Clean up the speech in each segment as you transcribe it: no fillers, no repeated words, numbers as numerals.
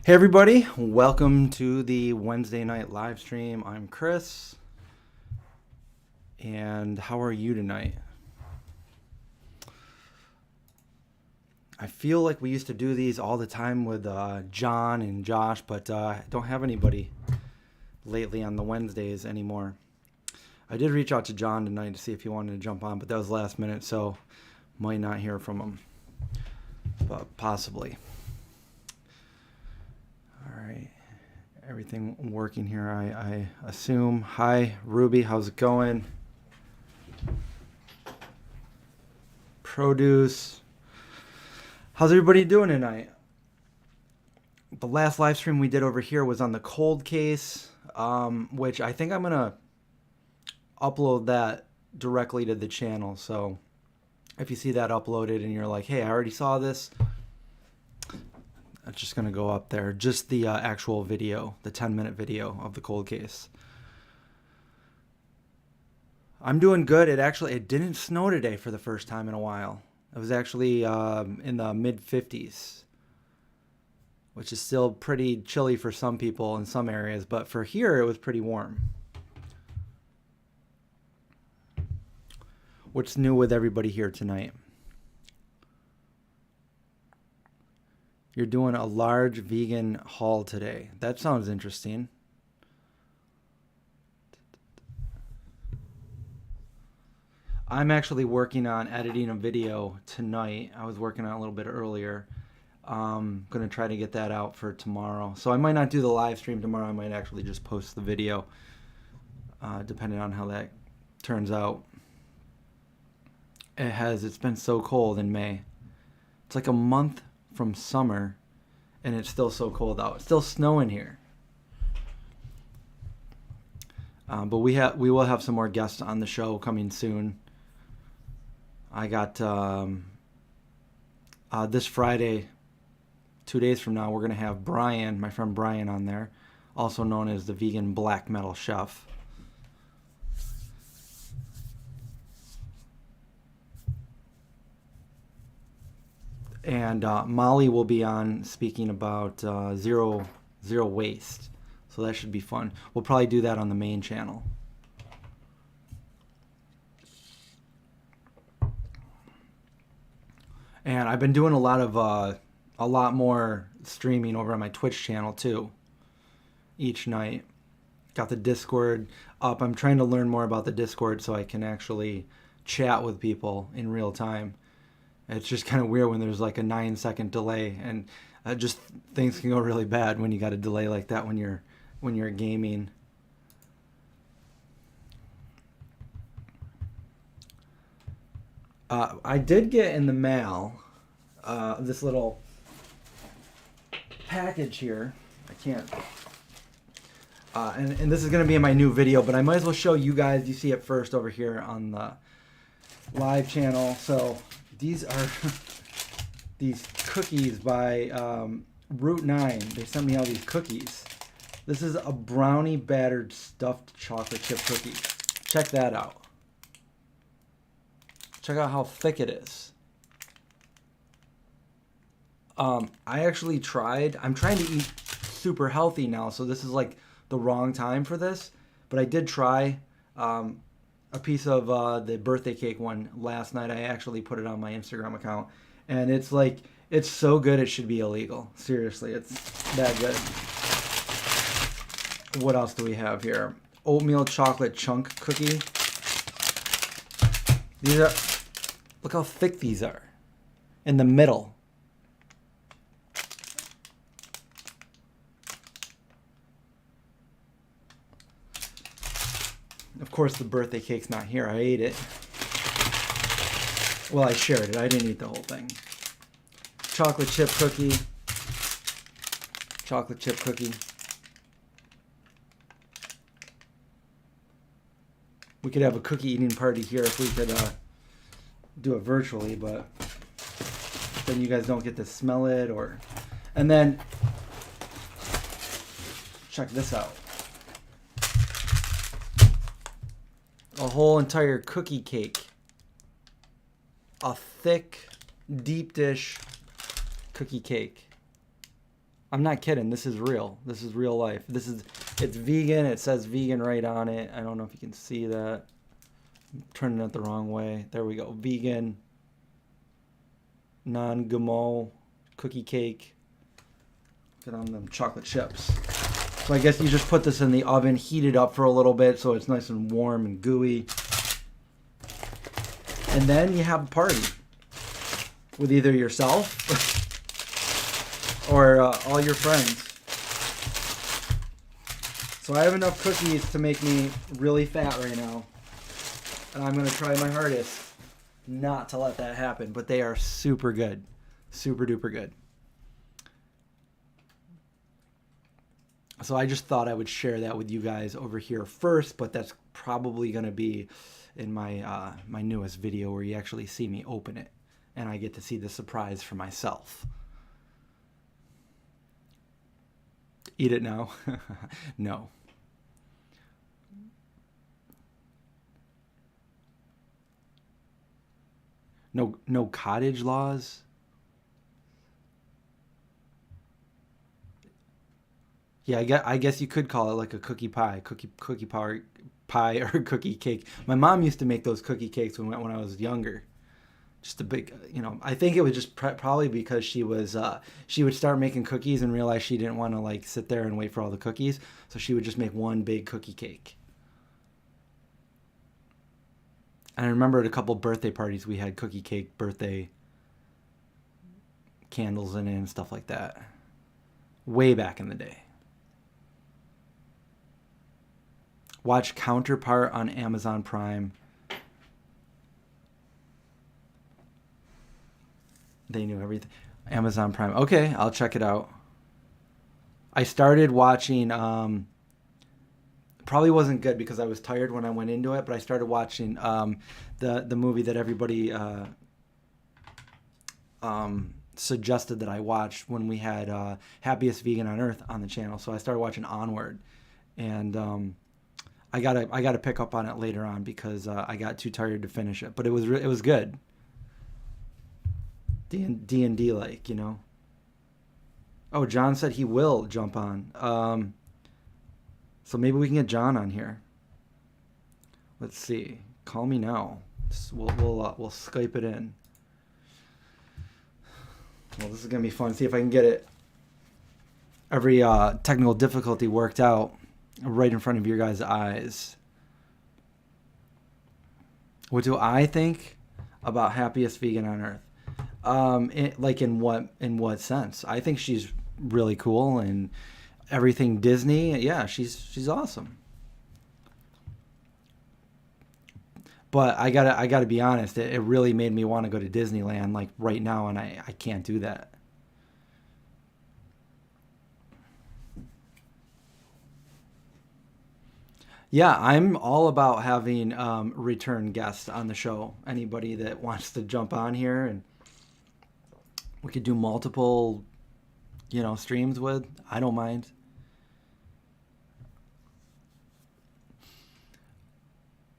Hey everybody, welcome to the Wednesday night live stream. I'm Chris, and how are you tonight? I feel like we used to do these all the time with John and Josh, but I don't have anybody lately on the Wednesdays anymore. I did reach out to John tonight to see if he wanted to jump on, but that was last minute, so might not hear from him, but possibly. All right, everything working here, I assume. Hi, Ruby, how's it going? Produce. How's everybody doing tonight? The last live stream we did over here was on the cold case, which I think I'm going to upload that directly to the channel. So if you see that uploaded and you're like, hey, I already saw this, it's just going to go up there. Just the actual video, the 10-minute video of the cold case. I'm doing good. It didn't snow today for the first time in a while. It was actually in the mid-50s, which is still pretty chilly for some people in some areas, but for here it was pretty warm. What's new with everybody here tonight? You're doing a large vegan haul today. That sounds interesting. I'm actually working on editing a video tonight. I was working on it a little bit earlier. I'm going to try to get that out for tomorrow. So I might not do the live stream tomorrow. I might actually just post the video, depending on how that turns out. It's been so cold in May. It's like a month from summer, and it's still so cold out. It's still snowing here. But we will have some more guests on the show coming soon. I got this Friday, 2 days from now, we're going to have Brian, my friend Brian, on there, also known as the vegan black metal chef. And Molly will be on speaking about zero waste. So that should be fun. We'll probably do that on the main channel. And I've been doing a lot more streaming over on my Twitch channel too. Each night. Got the Discord up. I'm trying to learn more about the Discord so I can actually chat with people in real time. It's just kind of weird when there's like a 9-second delay, and just things can go really bad when you got a delay like that when you're gaming. I did get in the mail this little package here. I can't. And this is going to be in my new video, but I might as well show you guys. You see it first over here on the live channel. So these are these cookies by Route 9. They sent me all these cookies. This is a brownie battered stuffed chocolate chip cookie. Check that out. Check out how thick it is. I actually tried. I'm trying to eat super healthy now, so this is like the wrong time for this. But I did try a piece of the birthday cake one last night. I actually put it on my Instagram account, and it's so good it should be illegal. Seriously, it's that good. What else do we have here? Oatmeal chocolate chunk cookie. These are, look how thick these are in the middle. Of course, the birthday cake's not here. I ate it. Well, I shared it. I didn't eat the whole thing. Chocolate chip cookie. Chocolate chip cookie. We could have a cookie eating party here if we could do it virtually, but then you guys don't get to smell it or... And then, check this out. A whole entire cookie cake. A thick, deep dish cookie cake. I'm not kidding. This is real. This is real life. It's vegan. It says vegan right on it. I don't know if you can see that. I'm turning it the wrong way. There we go. Vegan, non-GMO cookie cake. Get on them chocolate chips. So I guess you just put this in the oven, heat it up for a little bit so it's nice and warm and gooey. And then you have a party with either yourself or all your friends. So I have enough cookies to make me really fat right now. And I'm going to try my hardest not to let that happen. But they are super good. Super duper good. So I just thought I would share that with you guys over here first. But that's probably going to be in my my newest video where you actually see me open it. And I get to see the surprise for myself. Eat it now? No. No cottage laws? Yeah, I guess you could call it like a cookie pie, pie or cookie cake. My mom used to make those cookie cakes when I was younger. Just a big, I think it was just probably because she would start making cookies and realize she didn't want to like sit there and wait for all the cookies. So she would just make one big cookie cake. And I remember at a couple birthday parties, we had cookie cake birthday candles in it and stuff like that. Way back in the day. Watch Counterpart on Amazon Prime. They knew everything. Amazon Prime. Okay, I'll check it out. I started watching, probably wasn't good because I was tired when I went into it, but I started watching the movie that everybody suggested that I watch when we had Happiest Vegan on Earth on the channel. So I started watching Onward. And I gotta pick up on it later on because I got too tired to finish it. But it was good. D&D like, Oh, John said he will jump on. So maybe we can get John on here. Let's see. Call me now. We'll Skype it in. Well, this is gonna be fun. See if I can get it. Every technical difficulty worked out right in front of your guys' eyes. What do I think about Happiest Vegan on Earth? In what sense? I think she's really cool and everything Disney. Yeah, she's awesome. But I gotta be honest. It really made me want to go to Disneyland like right now, and I can't do that. Yeah, I'm all about having return guests on the show. Anybody that wants to jump on here and we could do multiple, streams with. I don't mind.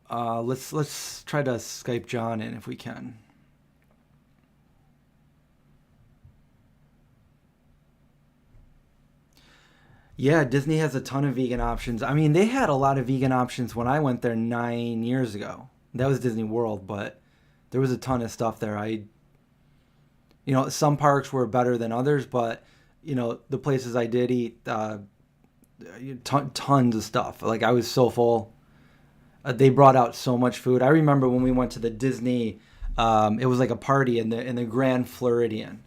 Let's try to Skype John in if we can. Yeah, Disney has a ton of vegan options. I mean, they had a lot of vegan options when I went there 9 years ago. That was Disney World, but there was a ton of stuff there. Some parks were better than others, but, the places I did eat, tons of stuff. Like, I was so full. They brought out so much food. I remember when we went to the Disney, it was like a party in the Grand Floridian,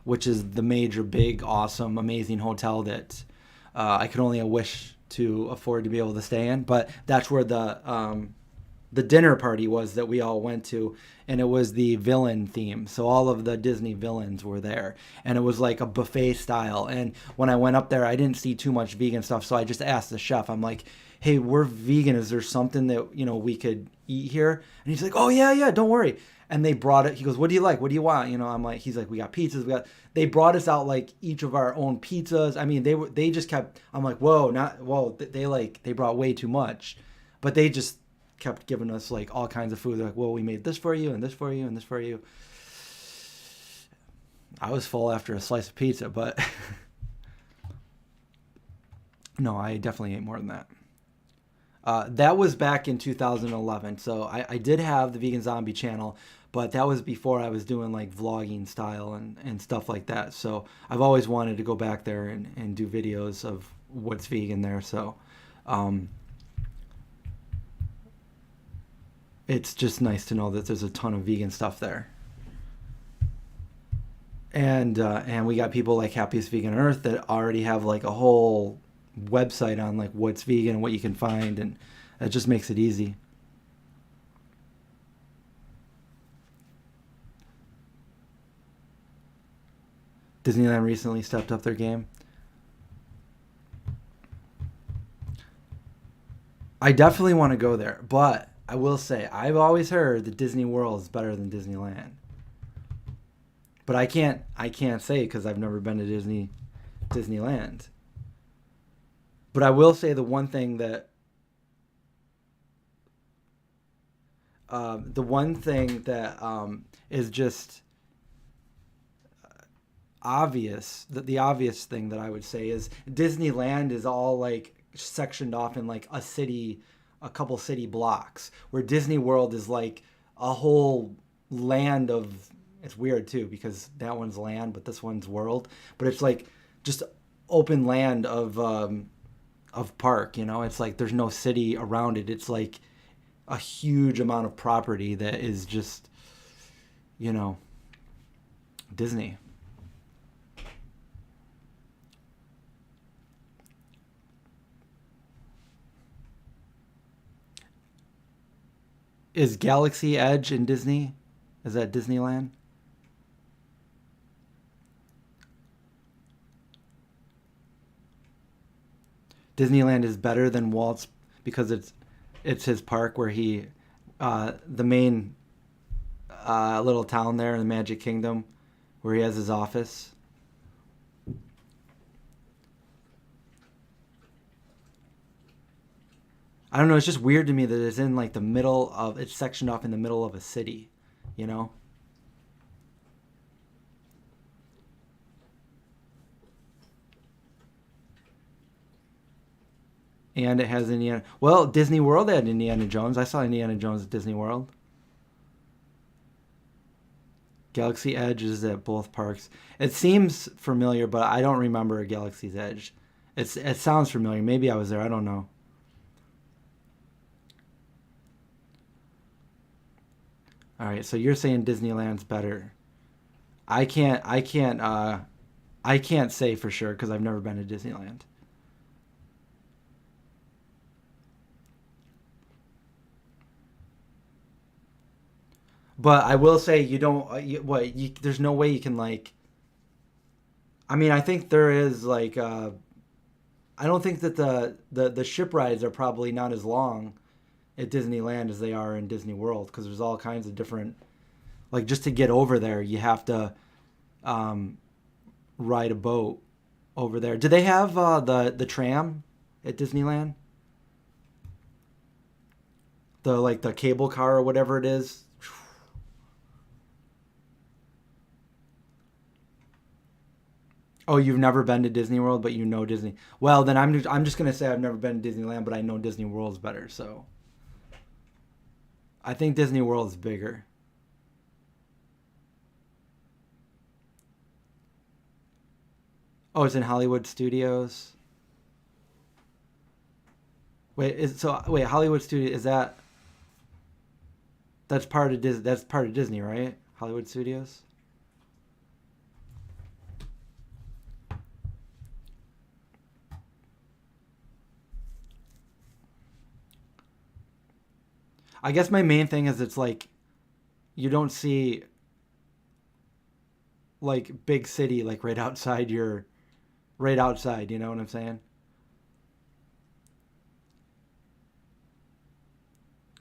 which is the major, big, awesome, amazing hotel that I could only wish to afford to be able to stay in. But that's where the dinner party was that we all went to, and it was the villain theme. So all of the Disney villains were there, and it was like a buffet style. And when I went up there, I didn't see too much vegan stuff, so I just asked the chef. I'm like, "Hey, we're vegan. Is there something that we could eat here?" And he's like, "Oh yeah, don't worry." And they brought it. He goes, "What do you like? What do you want?" I'm like, he's like, "We got pizzas. They brought us out like each of our own pizzas. I mean, they just kept. I'm like, whoa, not whoa. They brought way too much, but they just kept giving us like all kinds of food. They're like, well, we made this for you and this for you and this for you. I was full after a slice of pizza, but No, I definitely ate more than that. That was back in 2011. So I did have the Vegan Zombie channel, but that was before I was doing like vlogging style and stuff like that. So I've always wanted to go back there and do videos of what's vegan there. So um, it's just nice to know that there's a ton of vegan stuff there. And we got people like Happiest Vegan on Earth that already have like a whole website on like what's vegan and what you can find, and it just makes it easy. Disneyland recently stepped up their game. I definitely want to go there, but I will say I've always heard that Disney World is better than Disneyland. But I can't say because I've never been to Disneyland. But I will say the one thing that is just obvious, that the obvious thing that I would say is Disneyland is all like sectioned off in like a couple city blocks, where Disney World is like a whole land of, it's weird too because that one's land but this one's world, but it's like just open land of park, it's like there's no city around it. It's like a huge amount of property that is just, you know, Disney. Is Galaxy Edge in Disney? Is that Disneyland? Disneyland is better than Walt's because it's his park where he the main little town there in the Magic Kingdom where he has his office. I don't know. It's just weird to me that it's in like the middle of, it's sectioned off in the middle of a city, you know. And it has Indiana. Well, Disney World had Indiana Jones. I saw Indiana Jones at Disney World. Galaxy Edge is at both parks. It seems familiar, but I don't remember Galaxy's Edge. It sounds familiar. Maybe I was there. I don't know. All right, so you're saying Disneyland's better. I can't say for sure because I've never been to Disneyland. But I will say you don't. There's no way you can like. I mean, I think there is like. I don't think that the ship rides are probably not as long at Disneyland as they are in Disney World because there's all kinds of different. Like just to get over there, you have to um, ride a boat over there. Do they have the tram at Disneyland? The like the cable car or whatever it is. Oh, you've never been to Disney World, but you know Disney. Well, then I'm just gonna say I've never been to Disneyland, but I know Disney World's better. So I think Disney World's bigger. Oh, it's in Hollywood Studios. Wait, Hollywood Studio is that that's part of That's part of Disney, right? Hollywood Studios. I guess my main thing is it's like you don't see like big city like right outside, you know what I'm saying?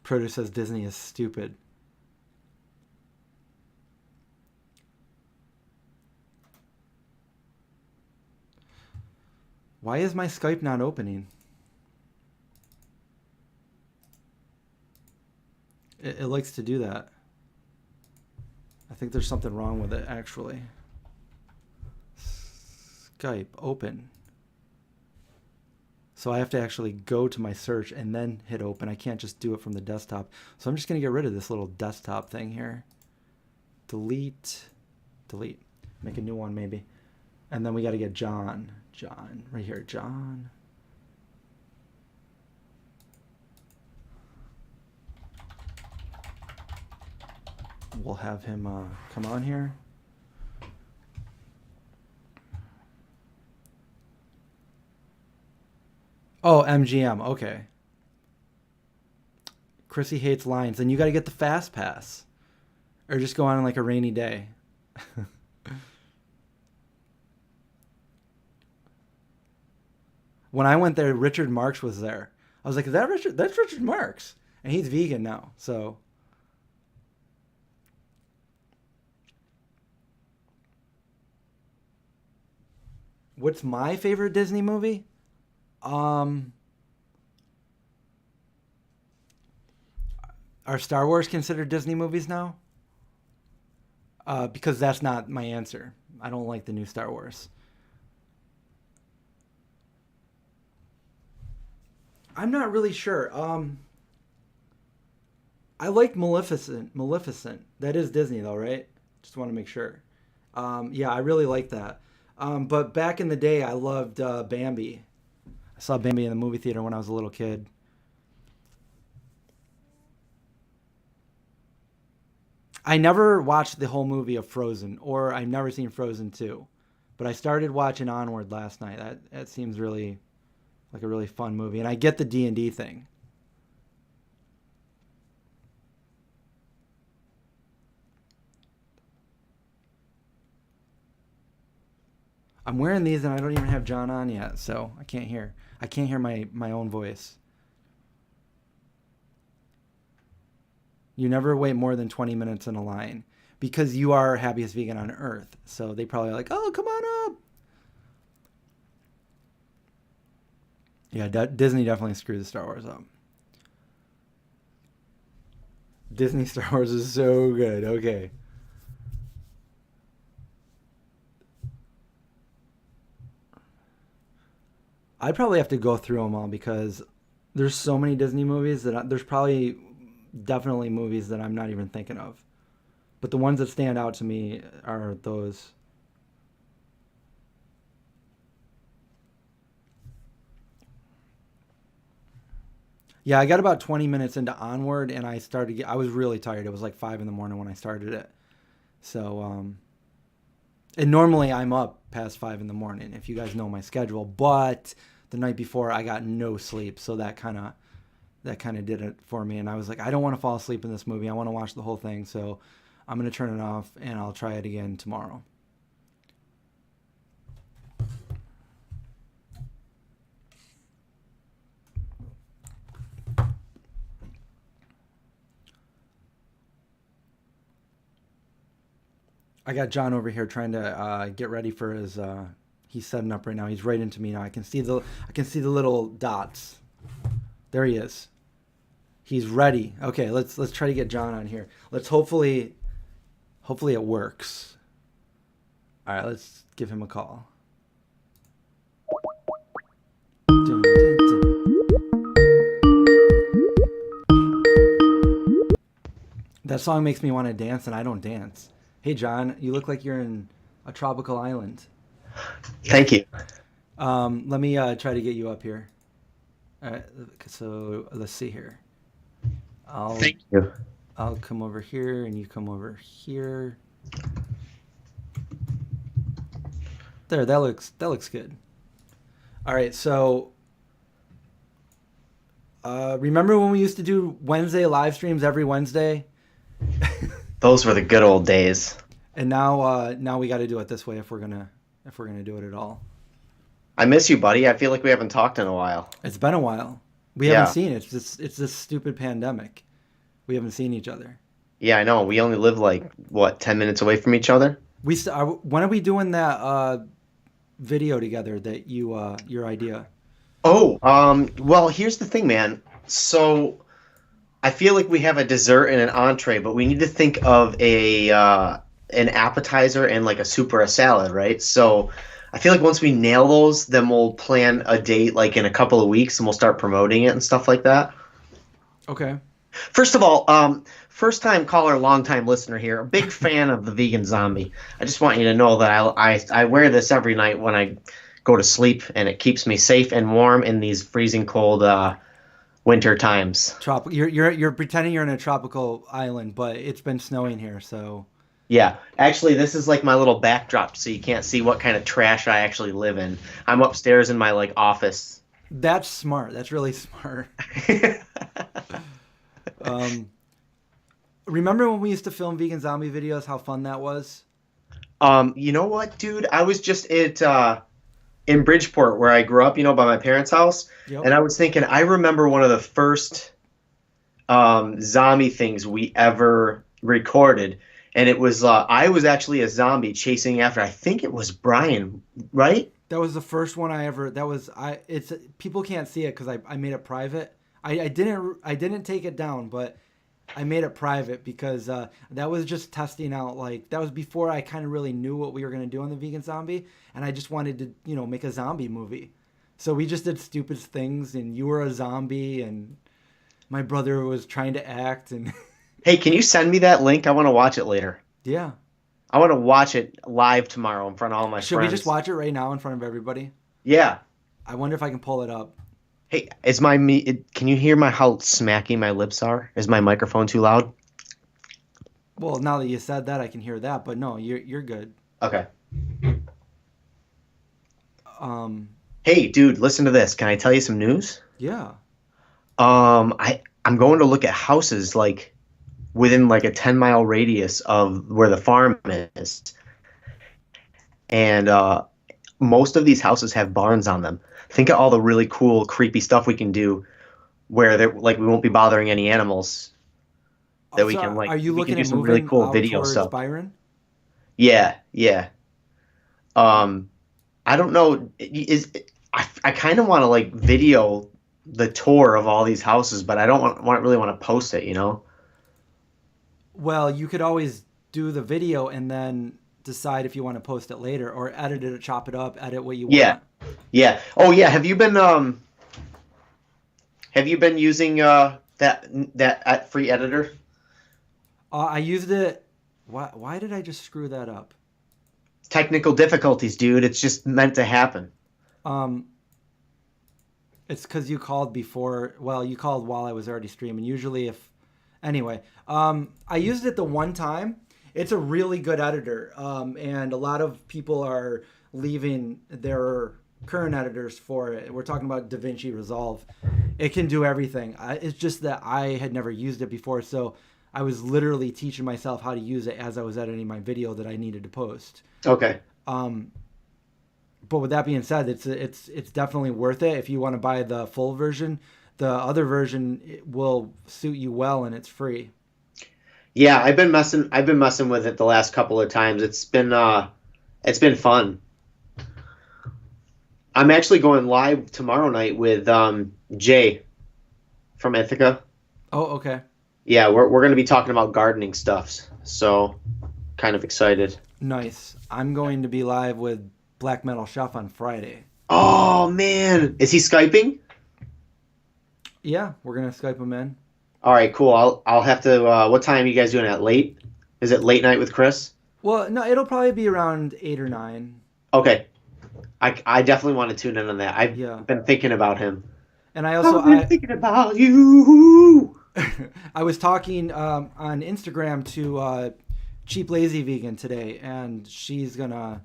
Produce says Disney is stupid. Why is my Skype not opening? It likes to do that. I think there's something wrong with it actually. Skype open. So I have to actually go to my search and then hit open. I can't just do it from the desktop. So I'm just going to get rid of this little desktop thing here. Delete. Make a new one maybe. And then we got to get John. Right here, John. We'll have him come on here. Oh, MGM. Okay. Chrissy hates lines. Then you got to get the fast pass. Or just go on like a rainy day. When I went there, Richard Marx was there. I was like, is that Richard? That's Richard Marx. And he's vegan now. So. What's my favorite Disney movie? Are Star Wars considered Disney movies now? Because that's not my answer. I don't like the new Star Wars. I'm not really sure. I like Maleficent. That is Disney though, right? Just want to make sure. Yeah, I really like that. But back in the day, I loved Bambi. I saw Bambi in the movie theater when I was a little kid. I never watched the whole movie of Frozen, or I've never seen Frozen 2. But I started watching Onward last night. That seems really like a really fun movie. And I get the D&D thing. I'm wearing these and I don't even have John on yet, so I can't hear. I can't hear my own voice. You never wait more than 20 minutes in a line because you are happiest vegan on earth. So they probably are like, oh, come on up. Yeah, Disney definitely screwed the Star Wars up. Disney Star Wars is so good. Okay. I'd probably have to go through them all because there's so many Disney movies that there's probably definitely movies that I'm not even thinking of. But the ones that stand out to me are those. Yeah, I got about 20 minutes into Onward and I was really tired. It was like 5 in the morning when I started it. So, and normally I'm up past 5 in the morning if you guys know my schedule, but the night before I got no sleep. So that kind of did it for me. And I was like, I don't want to fall asleep in this movie. I want to watch the whole thing. So I'm going to turn it off and I'll try it again tomorrow. I got John over here trying to get ready for his. He's setting up right now. He's right into me now. I can see the little dots. There he is. He's ready. Okay, let's try to get John on here. Let's hopefully it works. All right, let's give him a call. Dun, dun, dun. That song makes me want to dance, and I don't dance. Hey, John, you look like you're in a tropical island. Thank you. Let me try to get you up here. All right, so let's see here. Thank you. I'll come over here, and you come over here. There, that looks good. All right, so remember when we used to do Wednesday live streams every Wednesday? Those were the good old days. And now we got to do it this way if we're gonna do it at all. I miss you, buddy. I feel like we haven't talked in a while. It's been a while. We haven't seen it. It's this stupid pandemic. We haven't seen each other. Yeah, I know. We only live like 10 minutes away from each other. When are we doing that video together? That your idea. Oh, well, here's the thing, man. So I feel like we have a dessert and an entree, but we need to think of an appetizer and like a soup or a salad, right? So I feel like once we nail those, then we'll plan a date like in a couple of weeks, and we'll start promoting it and stuff like that. Okay. First of all, first time caller, long time listener here. A big fan of the vegan zombie. I just want you to know that I wear this every night when I go to sleep, and it keeps me safe and warm in these freezing cold winter times. You're pretending you're in a tropical island, but it's been snowing here, so Yeah, actually, this is like my little backdrop, so you can't see what kind of trash I actually live in. I'm upstairs in my like office. that's smart. That's really smart. Um, remember when we used to film vegan zombie videos? How fun that was. You know what, dude? I was just in Bridgeport where I grew up, by my parents' house, Yep. and I was thinking I remember one of the first zombie things we ever recorded, and it was I was actually a zombie chasing after I think it was Brian, right? That was the first one I ever. That was I. It's people can't see it because I made it private. I didn't take it down, but I made it private because that was just testing out. Like that was before I kind of really knew what we were gonna do on the vegan zombie, and I just wanted to make a zombie movie. So we just did stupid things, and you were a zombie, and my brother was trying to act, and Hey, can you send me that link? I want to watch it later. yeah. I want to watch it live tomorrow in front of all my Should friends. we just watch it right now in front of everybody? Yeah. I wonder if I can pull it up. Hey, can you hear how smacky my lips are? Is my microphone too loud? Well, now that you said that, I can hear that. But no, you're good. Okay. Um, Hey, dude, listen to this. Can I tell you some news? yeah. I'm going to look at houses like within like a 10-mile radius of where the farm is. And most of these houses have barns on them. Think of all the really cool, creepy stuff we can do where we won't be bothering any animals. That we So can like are you we can looking do at some really moving cool out video towards stuff. Byron? Yeah, yeah. I don't know. I kind of want to like video the tour of all these houses, but I don't really want to post it, Well, you could always do the video and then decide if you want to post it later, or edit it, or chop it up, edit what you Yeah, want. yeah. Oh yeah. Have you been using that free editor? I used it. Why did I just screw that up? Technical difficulties, dude. It's just meant to happen. Um, it's because you called before. Well, you called while I was already streaming. Usually, anyway, I used it the one time. It's a really good editor, and a lot of people are leaving their current editors for it. We're talking about DaVinci Resolve. It can do everything. It's just that I had never used it before, so I was literally teaching myself how to use it as I was editing my video that I needed to post. Okay. But with that being said, it's definitely worth it if you want to buy the full version. The other version will suit you well, and it's free. Yeah, I've been messing with it the last couple of times. It's been fun. I'm actually going live tomorrow night with Jay from Ithaca. Oh, okay. Yeah, we're going to be talking about gardening stuffs. So, kind of excited. Nice. I'm going to be live with Black Metal Chef on Friday. Oh man, is he Skyping? Yeah, we're gonna Skype him in. All right, cool. I'll have to. What time are you guys doing that? Late? Is it late night with Chris? Well, no, it'll probably be around 8 or 9. Okay, I definitely want to tune in on that. I've Yeah. been thinking about him. And I also I've been thinking about you. I was talking on Instagram to Cheap Lazy Vegan today, and she's gonna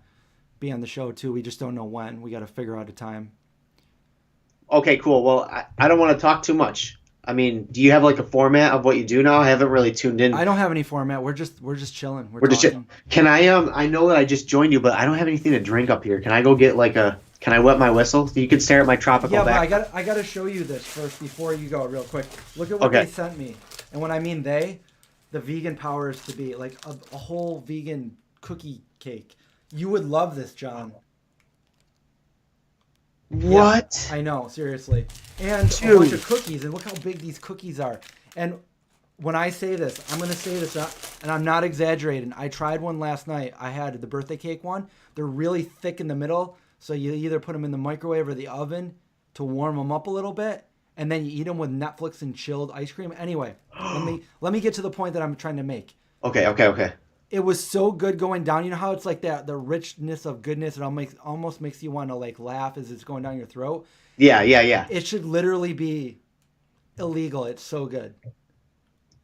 be on the show too. We just don't know when. We got to figure out a time. Okay, cool. Well, I don't want to talk too much. I mean, do you have like a format of what you do now? I haven't really tuned in. I don't have any format. We're just chilling. We're just talking. Can I know that I just joined you, but I don't have anything to drink up here. Can I go get can I wet my whistle? You can stare at my tropical Yeah, back. but I gotta show you this first before you go, real quick. Look at what Okay. they sent me, and when I mean the vegan powers to be, like a whole vegan cookie cake. You would love this, John. What? Yeah, I know, seriously. And Dude. a bunch of cookies, and look how big these cookies are. And when I say this, I'm going to say this, and I'm not exaggerating. I tried one last night. I had the birthday cake one. They're really thick in the middle, So you either put them in the microwave or the oven to warm them up a little bit, and then you eat them with Netflix and chilled ice cream. Anyway, let me get to the point that I'm trying to make. Okay. It was so good going down. You know how it's like that, the richness of goodness. It almost makes you want to like laugh as it's going down your throat. Yeah. It should literally be illegal. It's so good.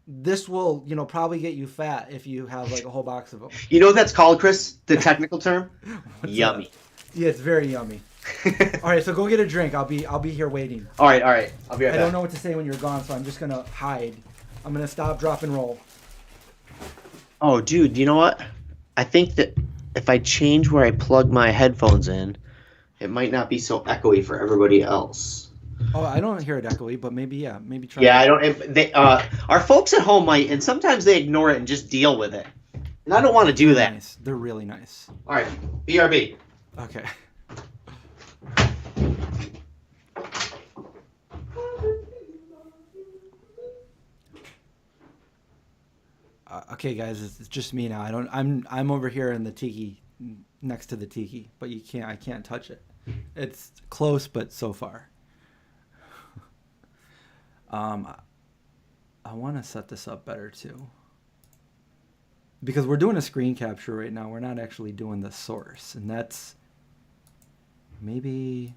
This will, probably get you fat if you have like a whole box of them. You know what that's called, Chris? The technical term? Yummy. Yeah, it's very yummy. All right, so go get a drink. I'll be here waiting. All right. I'll be right back. I don't know what to say when you're gone, so I'm just gonna hide. I'm gonna stop, drop, and roll. Oh, dude, you know what? I think that if I change where I plug my headphones in, it might not be so echoey for everybody else. Oh, I don't hear it echoey, but maybe try. Yeah, I don't. They, our folks at home might, and sometimes they ignore it and just deal with it. And I don't want to do that. Nice. They're really nice. All right, BRB. Okay. Okay, guys, it's just me now. I'm over here in the tiki, next to the tiki, but I can't touch it. It's close, but so far. I want to set this up better too, because we're doing a screen capture right now. We're not actually doing the source, and that's maybe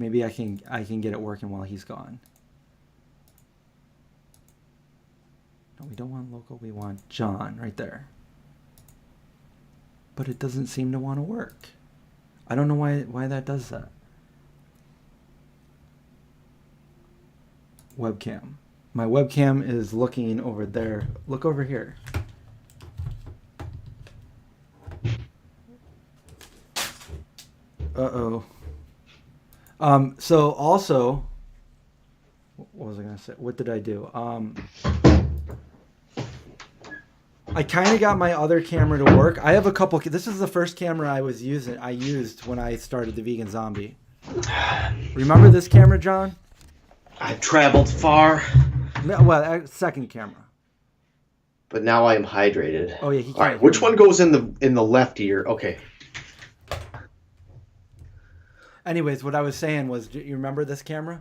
I can get it working while he's gone. No, we don't want local. We want John right there. But it doesn't seem to want to work. I don't know why that does that. Webcam. My webcam is looking over there. Look over here. Uh-oh. So also, what was I going to say? What did I do? I kind of got my other camera to work. I have a couple. This is the first camera I used when I started the Vegan Zombie. Remember this camera, John? I've traveled far. Well, second camera. But now I am hydrated. Oh yeah. All right. Which one goes in the left ear? Okay. Anyways, what I was saying was, do you remember this camera?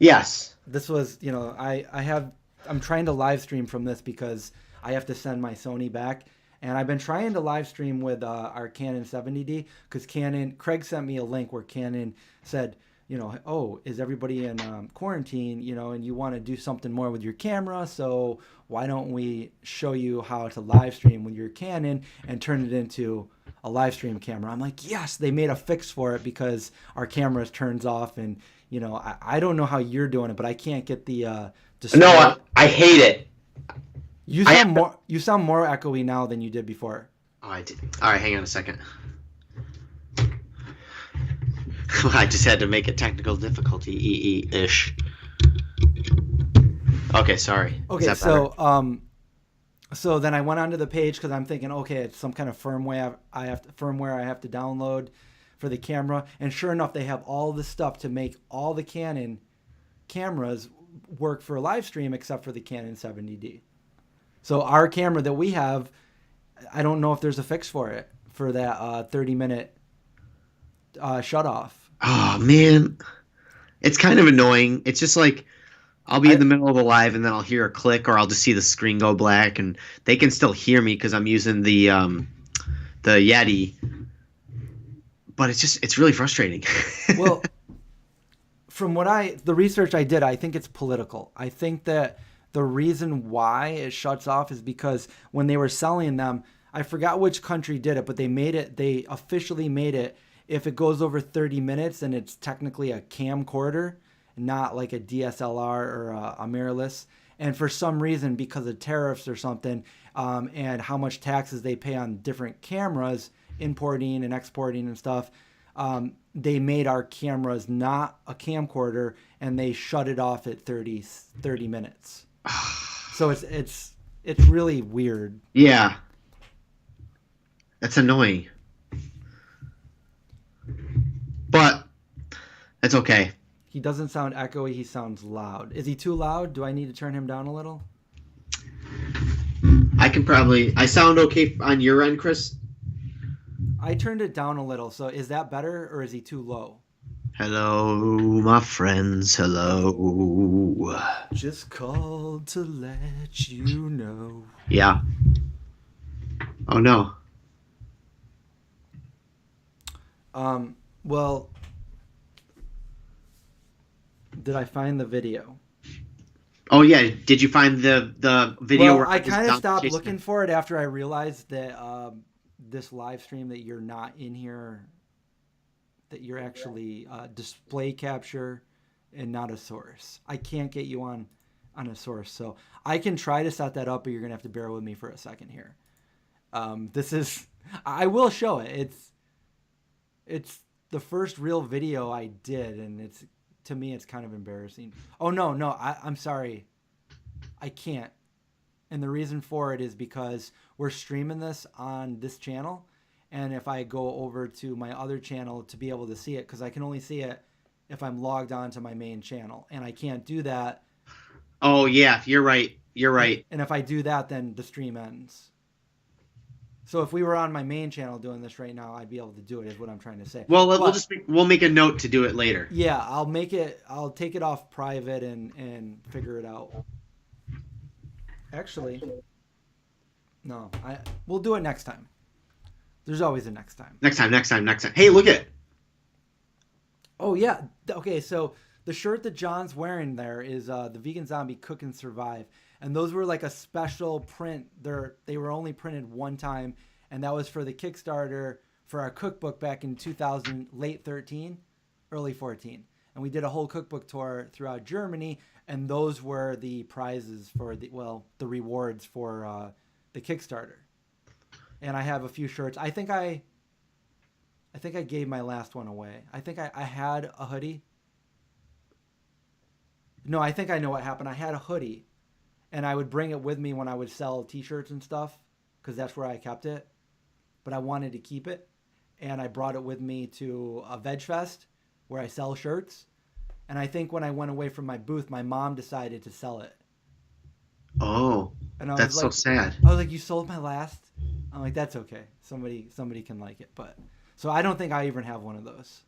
Yes. This was, I'm trying to live stream from this because I have to send my Sony back. And I've been trying to live stream with our Canon 70D because Craig sent me a link where Canon said, oh, is everybody in quarantine, and you want to do something more with your camera, so why don't we show you how to live stream with your Canon and turn it into a live stream camera? I'm like, yes, they made a fix for it because our camera turns off, and I don't know how you're doing it, but I can't get the display. No, I hate it. You sound more echoey now than you did before. Oh, I did. All right, hang on a second. I just had to make it technical difficulty ish. Okay, sorry. Okay, so then I went onto the page because I'm thinking, okay, it's some kind of firmware I have to download for the camera, and sure enough, they have all the stuff to make all the Canon cameras work for a live stream except for the Canon 70D. So our camera that we have, I don't know if there's a fix for it for that 30-minute shut off. Oh man, it's kind of annoying. It's just like I'll be in the middle of a live and then I'll hear a click or I'll just see the screen go black, and they can still hear me because I'm using the Yeti. But it's really frustrating. Well, from the research I did, I think it's political. I think that the reason why it shuts off is because when they were selling them, I forgot which country did it, but they officially made it, if it goes over 30 minutes, then it's technically a camcorder, not like a DSLR or a mirrorless. And for some reason, because of tariffs or something, and how much taxes they pay on different cameras, importing and exporting and stuff, they made our cameras not a camcorder, and they shut it off at 30 minutes. So it's really weird. Yeah. That's annoying. But it's okay. He doesn't sound echoey. He sounds loud. Is he too loud? Do I need to turn him down a little? I sound okay on your end, Chris? I turned it down a little. So is that better or is he too low? Hello, my friends. Hello. Just called to let you know. Yeah. Oh no. Well, did I find the video? Oh yeah. Did you find the video? Well, where I was kind of down stopped chasing looking for it after I realized that this live stream that you're not in here, that you're actually display capture and not a source. I can't get you on a source, so I can try to set that up, but you're gonna have to bear with me for a second here. This is, I will show it. It's the first real video I did, and to me it's kind of embarrassing. Oh no, I'm sorry, I can't. And the reason for it is because we're streaming this on this channel, and if I go over to my other channel to be able to see it, because I can only see it if I'm logged on to my main channel, and I can't do that. Oh yeah, you're right. You're right. And if I do that, then the stream ends. So if we were on my main channel doing this right now, I'd be able to do it, is what I'm trying to say. Well, we'll make a note to do it later. Yeah, I'll take it off private and figure it out. Actually, no, we'll do it next time. There's always a next time. Next time. Hey, look at. Oh yeah. Okay, so the shirt that John's wearing there is the Vegan Zombie Cook and Survive. And those were like a special print. They were only printed one time, and that was for the Kickstarter for our cookbook back in 2000, late 13, early 14. And we did a whole cookbook tour throughout Germany, and those were the prizes for the rewards for the Kickstarter. And I have a few shirts. I think I gave my last one away. I think I had a hoodie. No, I think I know what happened. I had a hoodie. And I would bring it with me when I would sell t-shirts and stuff, because that's where I kept it. But I wanted to keep it. And I brought it with me to a Veg Fest where I sell shirts. And I think when I went away from my booth, my mom decided to sell it. Oh, and I that's was so like, sad. I was like, you sold my last? I'm like, that's okay. Somebody can like it. But so I don't think I even have one of those.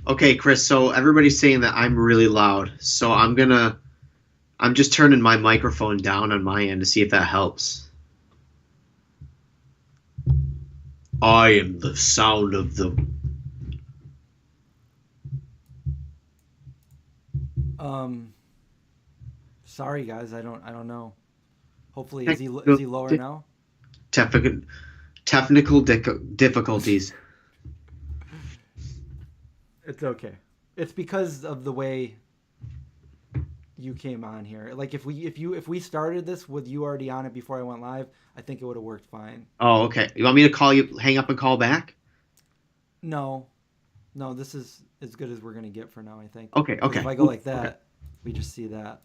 Okay, Chris, so everybody's saying that I'm really loud. So I'm just turning my microphone down on my end to see if that helps. I am the sound of the... Sorry guys, I don't know. Hopefully, is he lower now? Technical difficulties. It's okay. It's because of the way you came on here. Like if we started this with you already on it before I went live, I think it would have worked fine. Oh, okay. You want me to call you, hang up and call back? No, this is as good as we're gonna get for now, I think. Okay. If I go like that, we just see that.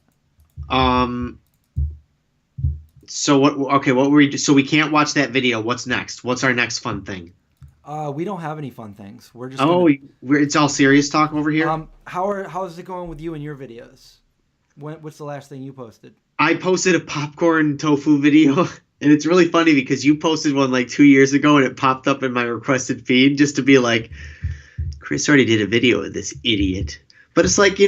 So what? Okay, what were we? So we can't watch that video. What's next? What's our next fun thing? We don't have any fun things. We're just. It's all serious talk over here. How's it going with you and your videos? What's the last thing you posted? I posted a popcorn tofu video, and it's really funny because you posted one like 2 years ago, and it popped up in my requested feed just to be like, Chris already did a video of this idiot. But it's like,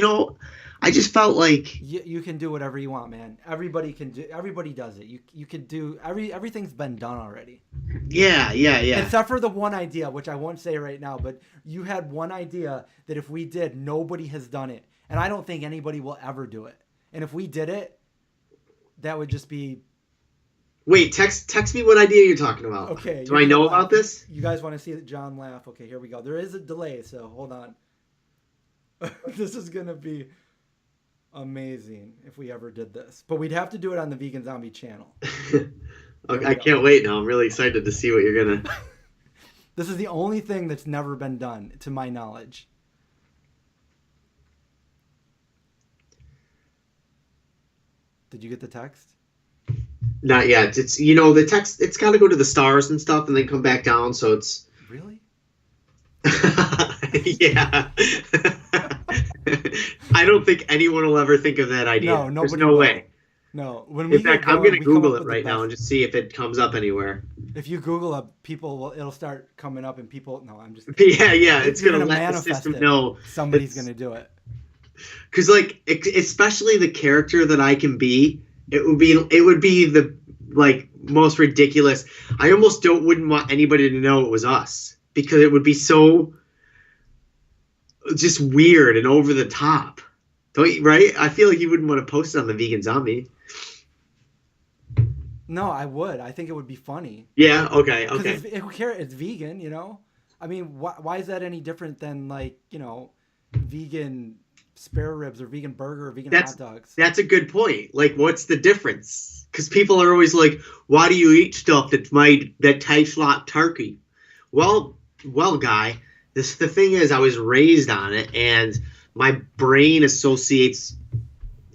I just felt like you can do whatever you want, man. Everybody does it. You could do everything's been done already. Yeah. Except for the one idea, which I won't say right now, but you had one idea that if we did, nobody has done it. And I don't think anybody will ever do it. And if we did it, that would just be... Wait, text me what idea you're talking about. Okay. Do I know about this? You guys want to see John laugh? Okay, here we go. There is a delay, so hold on. This is going to be amazing if we ever did this. But we'd have to do it on the Vegan Zombie channel. Okay, I can't wait now. I'm really excited to see what you're going to... This is the only thing that's never been done, to my knowledge. Did you get the text? Not yet. It's the text. It's got to go to the stars and stuff, and then come back down. So it's really. Yeah. I don't think anyone will ever think of that idea. No, nobody. There's no way. No, when In we get fact, I'm going, gonna we come Google up it with the right now best. and just see if it comes up anywhere. If you Google up, it'll start coming up, and people. No, I'm just kidding. Yeah, yeah, it's You're gonna gonna let the manifest system it. know Somebody's it's gonna do it. because like especially the character that I can be, it would be the like most ridiculous. I almost don't wouldn't want anybody to know it was us because it would be so just weird and over the top. Don't you, right? I feel like you wouldn't want to post it on the Vegan Zombie. No, I would. I think it would be funny Yeah. Okay. because Okay. who cares? It's vegan, you know. I mean, why is that any different than like vegan spare ribs or vegan burger or vegan That's hot dogs? that's a good point. Like, what's the difference? Because people are always like, "Why do you eat stuff that tastes like turkey?" Well, guy, the thing is, I was raised on it, and my brain associates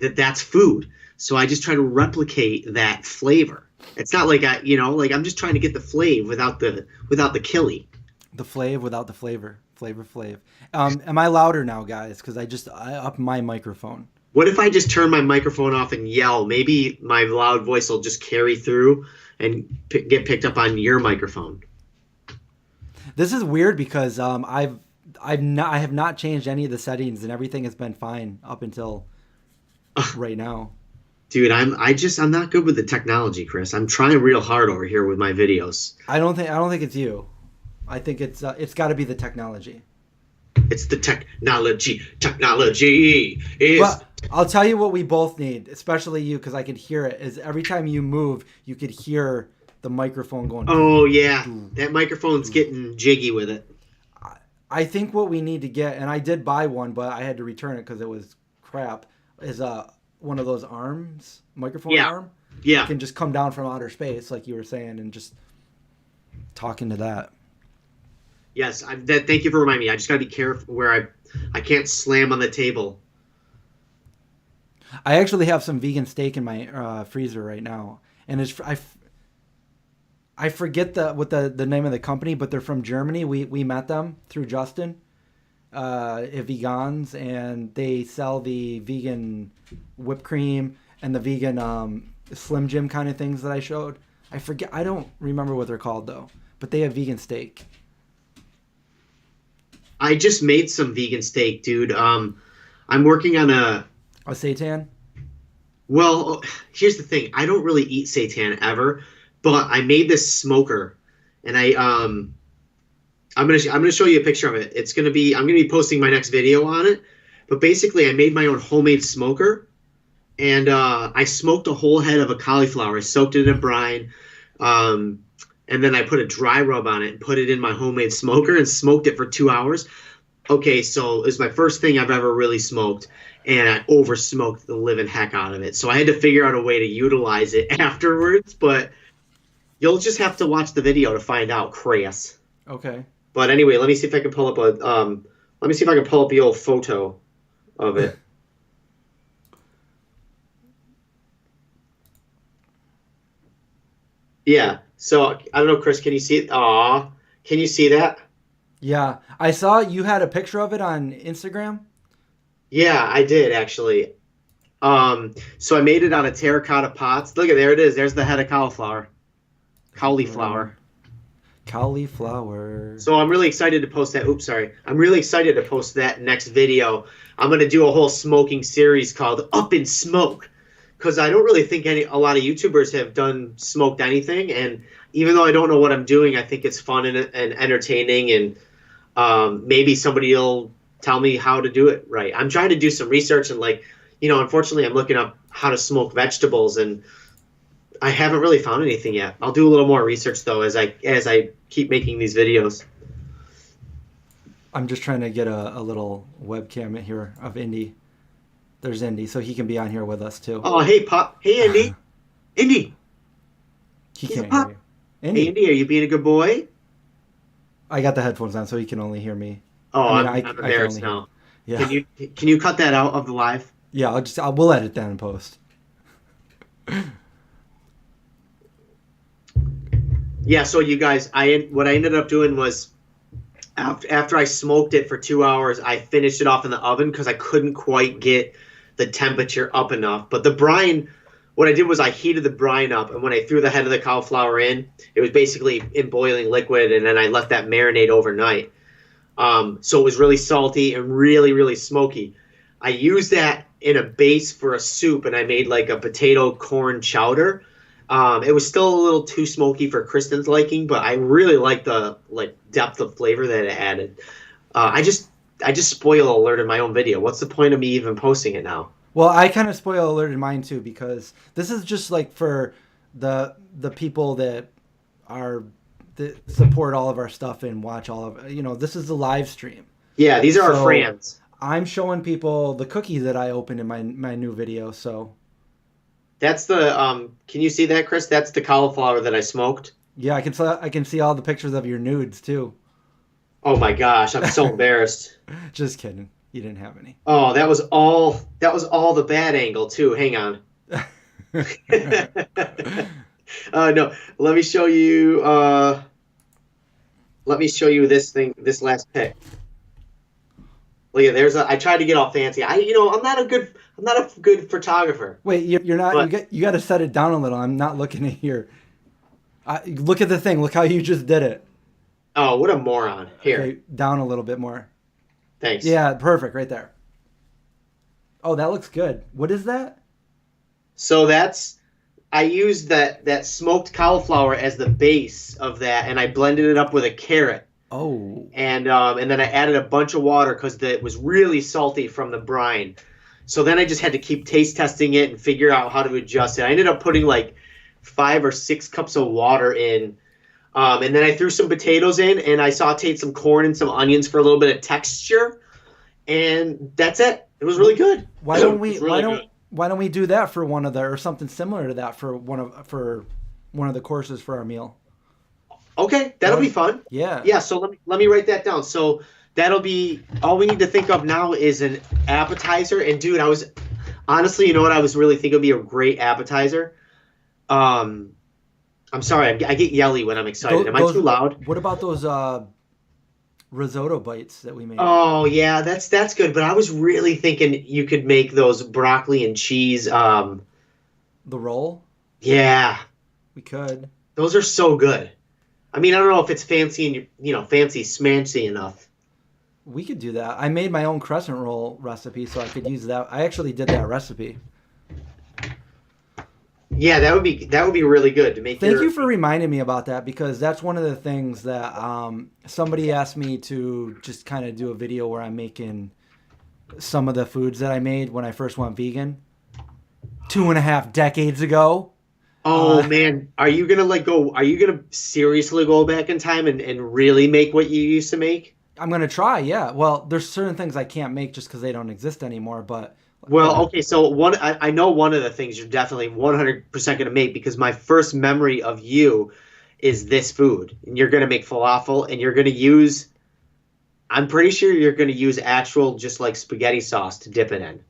that that's food. So I just try to replicate that flavor. It's not like like I'm just trying to get the flavor without the killy. The flav without the flavor. Flavor flav. Am I louder now, guys? Because I upped my microphone. What if I just turn my microphone off and yell? Maybe my loud voice will just carry through and get picked up on your microphone. This is weird because I have not changed any of the settings and everything has been fine up until right now. Dude, I'm not good with the technology, Chris. I'm trying real hard over here with my videos. I don't think it's you. I think it's got to be the technology. It's the technology. Technology is. But I'll tell you what we both need, especially you, because I could hear it. Is every time you move, you could hear the microphone going. Oh yeah, that microphone's getting jiggy with it. I think what we need to get, and I did buy one, but I had to return it because it was crap. Is one of those microphone arm. Yeah. You can just come down from outer space, like you were saying, and just talk into that. Yes, thank you for reminding me. I just gotta be careful where I can't slam on the table. I actually have some vegan steak in my freezer right now, and I forget what the name of the company, but they're from Germany. We met them through Justin, vegans, and they sell the vegan whipped cream and the vegan Slim Jim kind of things that I showed. I don't remember what they're called though, but they have vegan steak. I just made some vegan steak, dude. I'm working on a seitan. Well, here's the thing. I don't really eat seitan ever, but I made this smoker, and I'm gonna show you a picture of it. I'm gonna be posting my next video on it. But basically, I made my own homemade smoker, and I smoked a whole head of a cauliflower. I soaked it in brine, and then I put a dry rub on it and put it in my homemade smoker and smoked it for 2 hours. Okay, so it was my first thing I've ever really smoked, and I over smoked the living heck out of it. So I had to figure out a way to utilize it afterwards, but you'll just have to watch the video to find out, Chris. Okay. But anyway, let me see if I can pull up the old photo of it. Yeah. So I don't know, Chris. Can you see it? Aw, can you see that? Yeah, I saw you had a picture of it on Instagram. Yeah, I did actually. So I made it out of terracotta pots. Look at there it is. There's the head of cauliflower. Cauliflower. So I'm really excited to post that. Oops, sorry. I'm really excited to post that next video. I'm gonna do a whole smoking series called Up in Smoke, because I don't really think a lot of YouTubers have done smoked anything, and even though I don't know what I'm doing, I think it's fun and entertaining, and maybe somebody will tell me how to do it right. I'm trying to do some research, and unfortunately, I'm looking up how to smoke vegetables, and I haven't really found anything yet. I'll do a little more research though as I keep making these videos. I'm just trying to get a little webcam in here of Indy. There's Indy, so he can be on here with us too. Oh, hey, Pop. Hey, Indy. Indy. He can't Pop. hear you. Indy. Hey, Indy, are you being a good boy? I got the headphones on, so he can only hear me. Oh, I'm embarrassed now. Yeah. Can you cut that out of the live? Yeah, we'll edit that in post. Yeah, so you guys, what I ended up doing was after I smoked it for 2 hours, I finished it off in the oven because I couldn't quite get the temperature up enough. But the brine what I did was I heated the brine up, and when I threw the head of the cauliflower in, it was basically in boiling liquid, and then I let that marinate overnight. So it was really salty and really, really smoky. I used that in a base for a soup, and I made like a potato corn chowder. It was still a little too smoky for Kristen's liking, but I really liked the depth of flavor that it added. I just spoil alerted my own video. What's the point of me even posting it now? Well, I kind of spoil alerted mine too because this is just like for the people that support all of our stuff and watch all of, this is the live stream. Yeah, these are our friends. I'm showing people the cookie that I opened in my new video. So that's the can you see that, Chris? That's the cauliflower that I smoked. Yeah, I can see all the pictures of your nudes too. Oh my gosh, I'm so embarrassed. Just kidding. You didn't have any. Oh, that was all the bad angle too. Hang on. No, let me show you this last pic. Look at I tried to get all fancy. I'm not a good photographer. Wait, you're not, but you got to set it down a little. I'm not looking at your look at the thing. Look how you just did it. Oh, what a moron. Here. Okay, down a little bit more. Thanks. Yeah, perfect right there. Oh, that looks good. What is that? So I used that smoked cauliflower as the base of that, and I blended it up with a carrot. Oh. And then I added a bunch of water because it was really salty from the brine. So then I just had to keep taste testing it and figure out how to adjust it. I ended up putting like 5 or 6 cups of water in. And then I threw some potatoes in, and I sauteed some corn and some onions for a little bit of texture. And that's it. It was really good. Why don't we do that for one of or something similar to that for one of the courses for our meal? Okay, that'll be fun. Yeah. Yeah, so let me write that down. So that'll be all we need to think of now is an appetizer. And dude, honestly, you know what I was really thinking would be a great appetizer? I'm sorry, I get yelly when I'm excited. Am I too loud? What about those risotto bites that we made? Oh yeah, that's good. But I was really thinking you could make those broccoli and cheese. The roll? Yeah, we could. Those are so good. I mean, I don't know if it's fancy and fancy smancy enough. We could do that. I made my own crescent roll recipe, so I could use that. I actually did that recipe. Yeah, that would be really good to make. Thank you for reminding me about that, because that's one of the things that somebody asked me to just kind of do a video where I'm making some of the foods that I made when I first went vegan 2.5 decades ago. Oh man, are you gonna seriously go back in time and really make what you used to make? I'm gonna try, yeah. Well, there's certain things I can't make just because they don't exist anymore, but well, okay, so I know one of the things you're definitely 100% going to make, because my first memory of you is this food. And you're going to make falafel, and you're going to use, I'm pretty sure you're going to use actual just like spaghetti sauce to dip it in.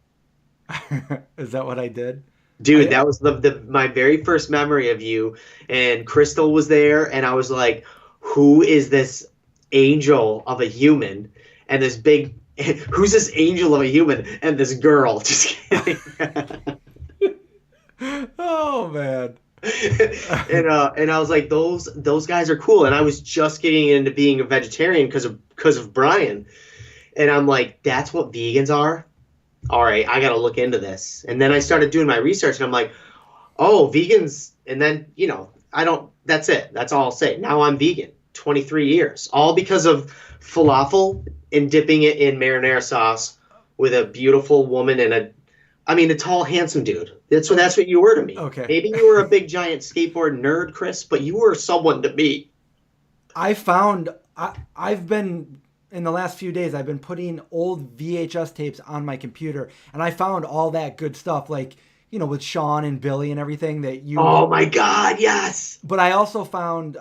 Is that what I did? Dude, that was my very first memory of you, and Crystal was there, and I was like, who is this angel of a human? And this big... Who's this angel of a human? And this girl. Just kidding. Oh man. And I was like, those guys are cool. And I was just getting into being a vegetarian because of Brian. And I'm like, that's what vegans are? All right, I got to look into this. And then I started doing my research, and I'm like, oh, vegans. And then, that's it. That's all I'll say. Now I'm vegan. 23 years. All because of falafel and dipping it in marinara sauce with a beautiful woman and a tall, handsome dude. That's what you were to me. Okay. Maybe you were a big, giant skateboard nerd, Chris, but you were someone to me. I've been, in the last few days, I've been putting old VHS tapes on my computer, and I found all that good stuff, like, with Sean and Billy and everything that you... Oh, my God, yes! But I also found,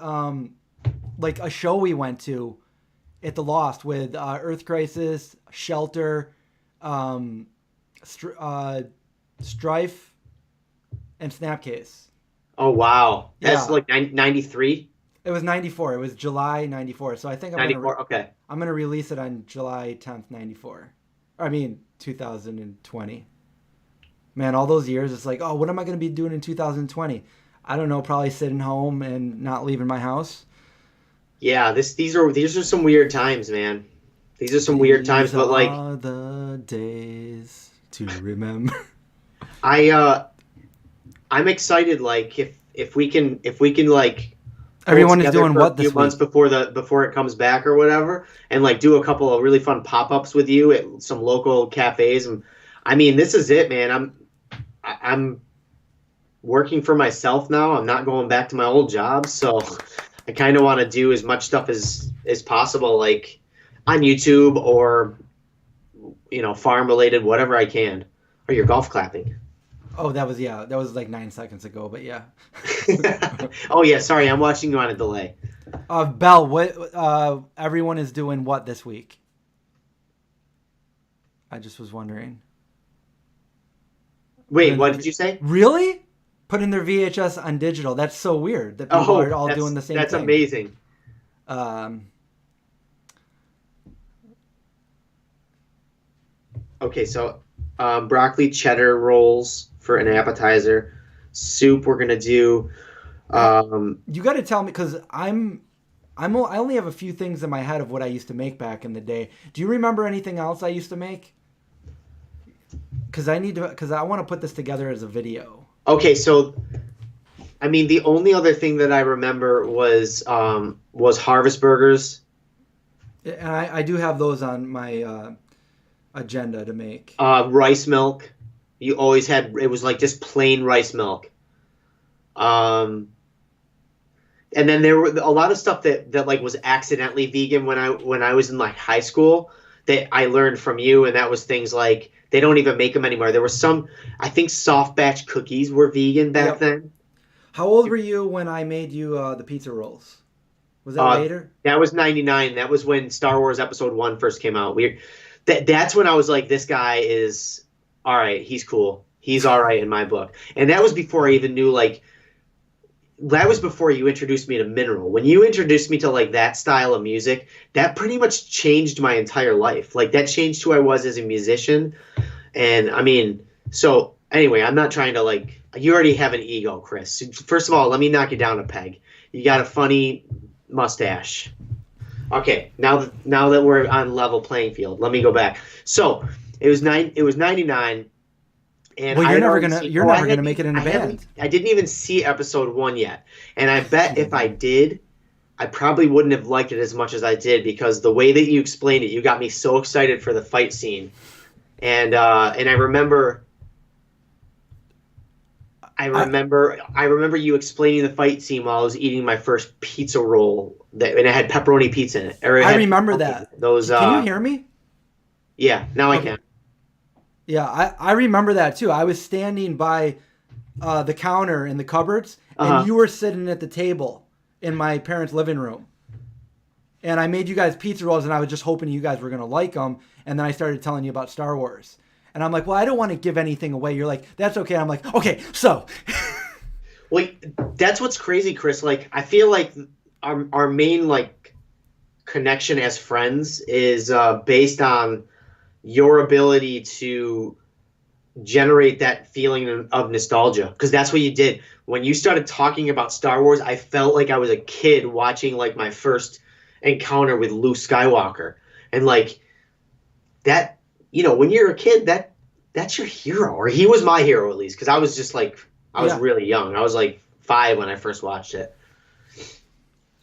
like, a show we went to at the Lost with Earth Crisis, Shelter, Strife, and Snapcase. Oh, wow. That's Yeah. like 93? It was 94. It was July 94. So I think I'm 94, okay. I'm going to release it on July 10th, 94. 2020. Man, all those years, it's like, oh, what am I going to be doing in 2020? I don't know, probably sitting home and not leaving my house. Yeah, these are some weird times, man. These are some weird times, These but like are the days to remember. I I'm excited like if we can like pull Everyone is together doing for a what few this week? months before it comes back or whatever, and like do a couple of really fun pop-ups with you at some local cafes. And I mean, this is it, man. I'm working for myself now. I'm not going back to my old job, so I kind of want to do as much stuff as possible, like on YouTube or farm related, whatever I can. Or your golf clapping. Oh, that was like 9 seconds ago, but yeah. Oh yeah, sorry, I'm watching you on a delay. Bell, what everyone is doing what this week? I just was wondering. Wait, what did you say? Really? Putting their VHS on digital. That's so weird that people Oh, are all doing the same that's thing. amazing. Um, Okay, so broccoli cheddar rolls for an appetizer. Soup we're gonna do. you got to tell me because I only have a few things in my head of what I used to make back in the day. Do you remember anything else I used to make? Because I want to put this together as a video. Okay, so I mean the only other thing that I remember was harvest burgers. And I do have those on my agenda to make. Rice milk. You always had it was like just plain rice milk. Um, and then there were a lot of stuff that like was accidentally vegan when I was in like high school that I learned from you, and that was things like they don't even make them anymore. There was some, I think, soft batch cookies were vegan back Yep. then. How old were you when I made you the pizza rolls? Was that later? That was '99. That was when Star Wars Episode 1 first came out. That's when I was like, this guy is all right. He's cool. He's all right in my book. And that was before I even knew like that was before you introduced me to Mineral. When you introduced me to like that style of music, that pretty much changed my entire life. Like that changed who I was as a musician. And I mean, so anyway, I'm not trying to like you already have an ego, Chris. First of all, let me knock you down a peg. You got a funny mustache. Okay, now that we're on level playing field, let me go back. So it was 99. And Well, I you're had never already gonna seen- you're oh, I never gonna hadn't make it in even- a I hadn't- band. I didn't even see episode 1 yet, and I bet if I did, I probably wouldn't have liked it as much as I did because the way that you explained it, you got me so excited for the fight scene, and I remember. I remember you explaining the fight scene while I was eating my first pizza roll, and it had pepperoni pizza in it. I remember that. Those. Can you hear me? Yeah, now I Okay. can. Yeah, I remember that too. I was standing by the counter in the cupboards, and Uh-huh. you were sitting at the table in my parents' living room. And I made you guys pizza rolls, and I was just hoping you guys were going to like them. And then I started telling you about Star Wars. And I'm like, well, I don't want to give anything away. You're like, that's okay. I'm like, okay, so. Well, that's what's crazy, Chris. Like, I feel like our main like connection as friends is based on your ability to generate that feeling of nostalgia, because that's what you did when you started talking about Star Wars. I felt like I was a kid watching like my first encounter with Luke Skywalker, and like that. When you're a kid, that's your hero, or he was my hero at least, because I was just like I was Yeah. really young. I was like 5 when I first watched it.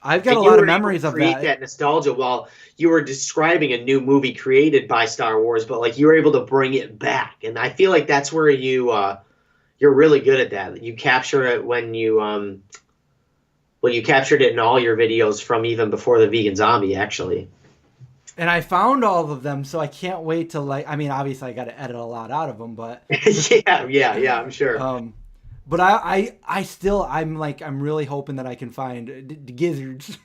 I've got And a you lot were of able memories to of create that. nostalgia while you were describing a new movie created by Star Wars, but like you were able to bring it back, and I feel like that's where you're really good at that. You capture it when you captured it in all your videos from even before the Vegan Zombie, actually. And I found all of them, so I can't wait to like. I mean, obviously, I got to edit a lot out of them, but yeah, I'm sure. but I'm really hoping that I can find the gizzards.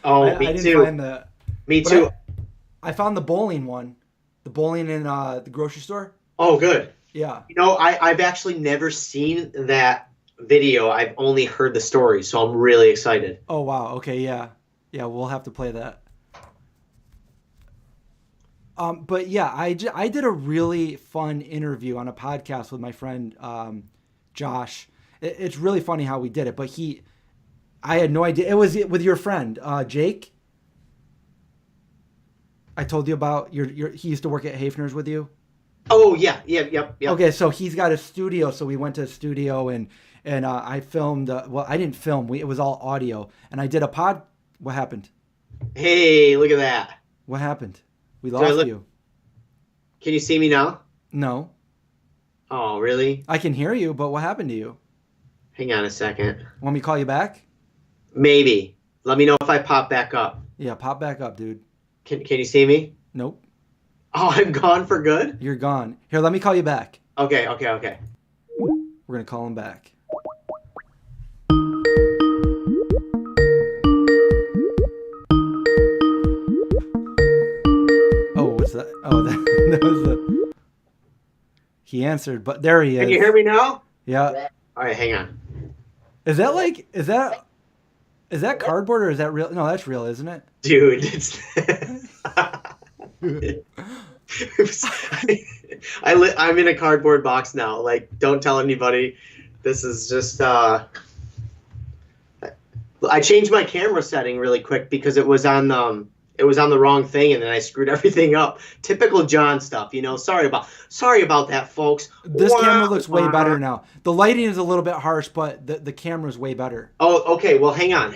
Oh, I me didn't too. find the. Me but too. I found the bowling one, the bowling in the grocery store. Oh, good. Yeah. I've actually never seen that video. I've only heard the story, so I'm really excited. Oh wow. Okay. Yeah. Yeah. We'll have to play that. But yeah, I did a really fun interview on a podcast with my friend Josh. It's really funny how we did it, but I had no idea. It was with your friend Jake. I told you about he used to work at Hafner's with you. Oh yeah, yeah, yep, yep. Okay, so he's got a studio, so we went to a studio and I filmed. Well, I didn't film. It was all audio, and I did a pod. What happened? Hey, look at that. What happened? We Do I lost look? you. Can you see me now? No, Oh, really? I can hear you, but what happened to you? Hang on a second. Want me to call you back? Maybe. Let me know if I pop back up. Yeah, pop back up, dude. Can you see me? Nope, Oh, I'm gone for good? you're gone. Here, let me call you back. Okay, okay, okay. We're gonna call him back. Oh, what's that? Oh, that was the. He answered, but there he is. Can you hear me now? Yeah. All right, hang on. Is that cardboard or is that real? No, that's real, isn't it? Dude, it's I'm in a cardboard box now. Like, don't tell anybody. This is just I changed my camera setting really quick because it was on the wrong thing, and then I screwed everything up. Typical John stuff, you know. Sorry about that, folks. This camera looks way better now. The lighting is a little bit harsh, but the camera's way better. Oh, okay. Well, hang on.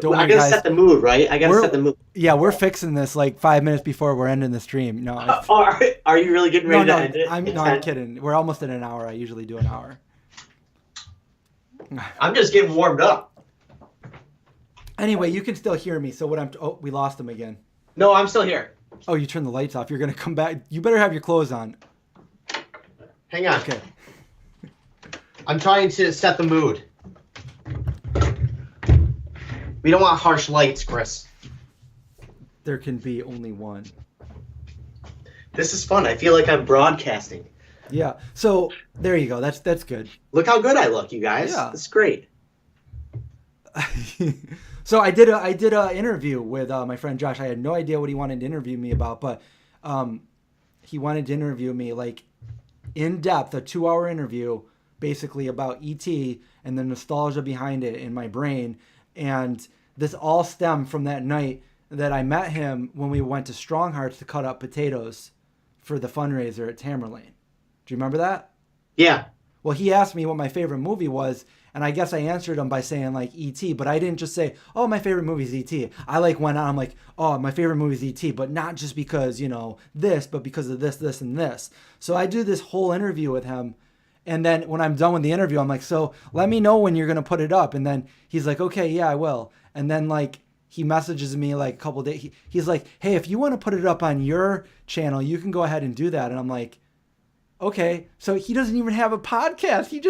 Don't I worry, gotta guys. set the mood, right? I gotta set the mood. Yeah, we're fixing this like 5 minutes before we're ending the stream. No, Are you really getting ready to end it? I'm kidding. We're almost at an hour. I usually do an hour. I'm just getting warmed up. Anyway, you can still hear me. So we lost him again. No, I'm still here. Oh, you turned the lights off. You're gonna come back. You better have your clothes on. Hang on. Okay. I'm trying to set the mood. We don't want harsh lights, Chris. There can be only one. This is fun. I feel like I'm broadcasting. Yeah. So there you go. That's good. Look how good I look, you guys. Yeah. It's great. So I did a interview with my friend Josh. I had no idea what he wanted to interview me about, but he wanted to interview me like in depth, a 2-hour interview, basically about E.T. and the nostalgia behind it in my brain. And this all stemmed from that night that I met him when we went to Strong Hearts to cut up potatoes for the fundraiser at Tamerlane. Do you remember that? Yeah. Well, he asked me what my favorite movie was, and I guess I answered him by saying like E.T., but I didn't just say, oh, my favorite movie is E.T. I like went on, I'm like, oh, my favorite movie is E.T., but not just because, you know, this, but because of this, this, and this. So I do this whole interview with him, and then when I'm done with the interview, I'm like, so let me know when you're going to put it up. And then he's like, okay, yeah, I will. And then like he messages me like a couple days. He's like, hey, if you want to put it up on your channel, you can go ahead and do that. And I'm like, okay. So he doesn't even have a podcast. He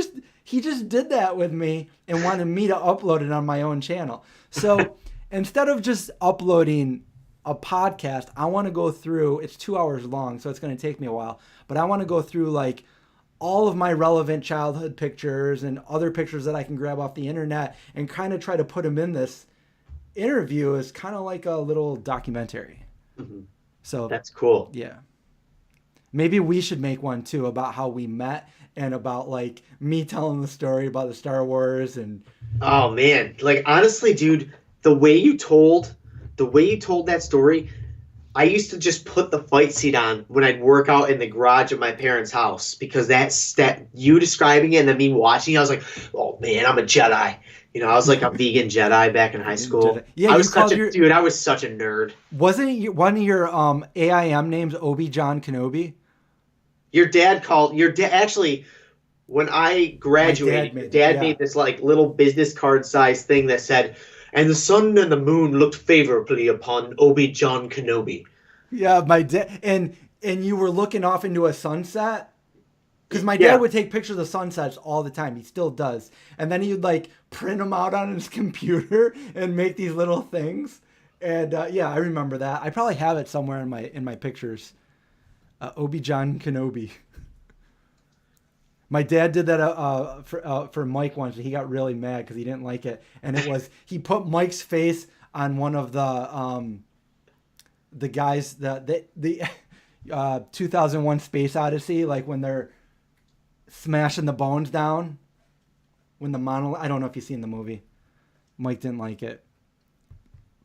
just did that with me and wanted me to upload it on my own channel. So instead of just uploading a podcast, I want to go through, it's 2 hours long, so it's going to take me a while, but I want to go through like all of my relevant childhood pictures and other pictures that I can grab off the internet and kind of try to put them in this interview as kind of like a little documentary. Mm-hmm. So that's cool. Yeah. Maybe we should make one too about how we met and about like me telling the story about the Star Wars and. Oh man, like honestly, dude, the way you told that story, I used to just put the fight seat on when I'd work out in the garage of my parents' house because that you describing it and then me watching, I was like, oh man, I'm a Jedi. You know, I was like a vegan Jedi back in high school. Jedi. Yeah, I was such a nerd. Wasn't one of your AIM names Obi Jon Kenobi? Your dad actually. When I graduated, your dad made this like little business card size thing that said, "And the sun and the moon looked favorably upon Obi Jon Kenobi." Yeah, my dad, and you were looking off into a sunset, because my dad would take pictures of sunsets all the time. He still does, and then he'd like print them out on his computer and make these little things. And yeah, I remember that. I probably have it somewhere in my pictures. Obi Jon Kenobi. My dad did that for Mike once. He got really mad because he didn't like it, and it was he put Mike's face on one of the the guys the 2001 Space Odyssey, like when they're smashing the bones down, when the I don't know if you've seen the movie. Mike didn't like it.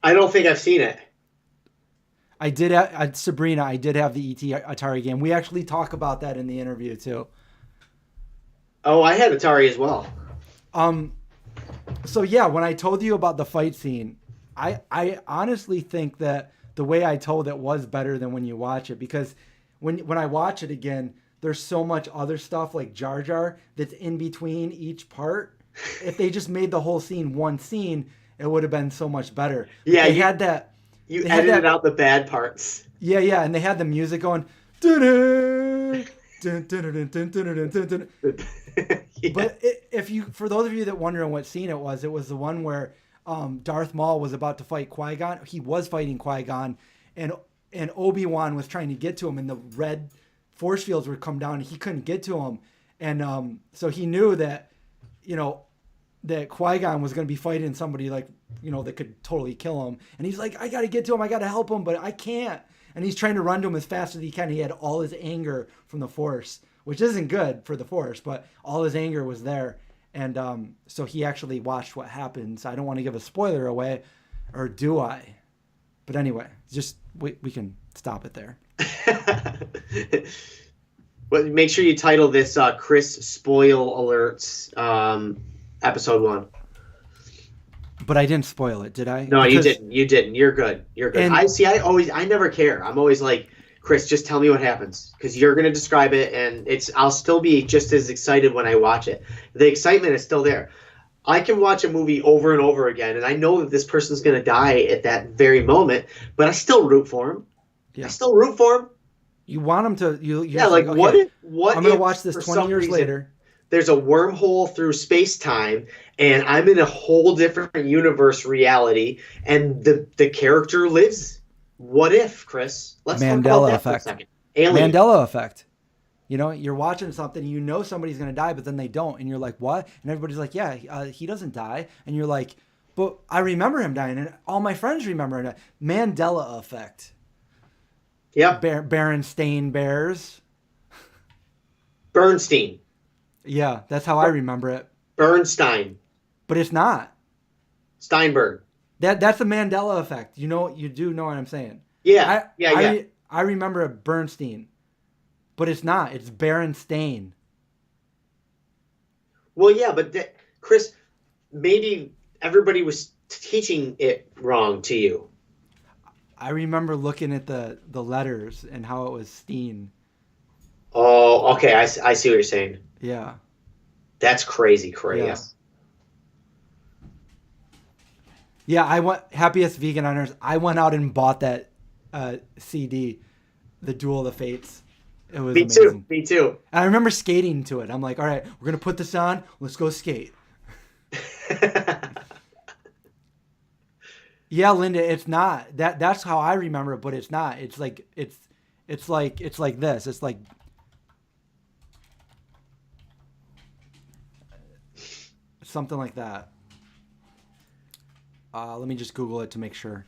I don't think I've seen it. I did at Sabrina. I did have the ET Atari game. We actually talk about that in the interview too. Oh, I had Atari as well. So yeah, when I told you about the fight scene, I honestly think that the way I told it was better than when you watch it, because when I watch it again, there's so much other stuff like Jar Jar that's in between each part. If they just made the whole scene one scene, it would have been so much better. Yeah, they had that. You edited out the bad parts. Yeah, and they had the music going. Yeah. But if you, for those of you that wondering what scene it was the one where Darth Maul was about to fight Qui-Gon. He was fighting Qui-Gon, and Obi-Wan was trying to get to him, and the red force fields would come down, and he couldn't get to him, and so he knew that, that Qui-Gon was going to be fighting somebody like, that could totally kill him, and he's like, I got to get to him, I got to help him, but I can't, and he's trying to run to him as fast as he can. He had all his anger from the Force, which isn't good for the Force, but all his anger was there. And so he actually watched what happens. I don't want to give a spoiler away, or do I? But anyway, just we can stop it there. But make sure you title this Chris Spoil Alerts episode 1. But I didn't spoil it, did I? No, because... you didn't. You're good. And... I never care. I'm always like, Chris, just tell me what happens, because you're going to describe it, and I'll still be just as excited when I watch it. The excitement is still there. I can watch a movie over and over again, and I know that this person's going to die at that very moment, but I still root for him. Yeah. I still root for him. You want him to? Yeah, like okay, what? I'm going to watch this 20 years later. There's a wormhole through space-time, and I'm in a whole different universe reality, and the character lives. What if, Chris? Let's talk about that for a second. Alien. Mandela effect. You're watching something, somebody's going to die, but then they don't. And you're like, what? And everybody's like, yeah, he doesn't die. And you're like, but I remember him dying, and all my friends remember him dying. Mandela effect. Yeah. Berenstain Bears. Bernstein. Yeah, that's how I remember it. Bernstein. But it's not. Steinberg. That's the Mandela effect. You do know what I'm saying. Yeah. I remember a Bernstein, but it's not. It's Berenstain. Well, yeah, but Chris, maybe everybody was teaching it wrong to you. I remember looking at the letters and how it was Steen. Oh, okay. I see what you're saying. Yeah. That's crazy, Chris. Yeah, Happiest Vegan on Earth. I went out and bought that CD, The Duel of the Fates. It was amazing. Me too. And I remember skating to it. I'm like, all right, we're going to put this on. Let's go skate. Yeah, Linda, it's not. That's how I remember it, but it's not. It's like this. It's like something like that. Let me just Google it to make sure.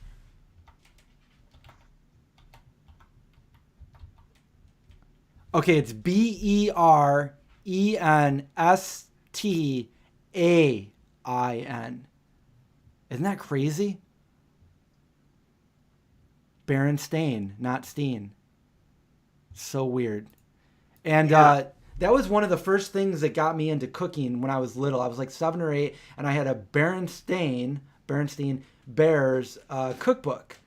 Okay, it's Berenstain. Isn't that crazy? Berenstain, not Steen. So weird. And that was one of the first things that got me into cooking when I was little. I was like 7 or 8, and I had a Berenstain Bears cookbook,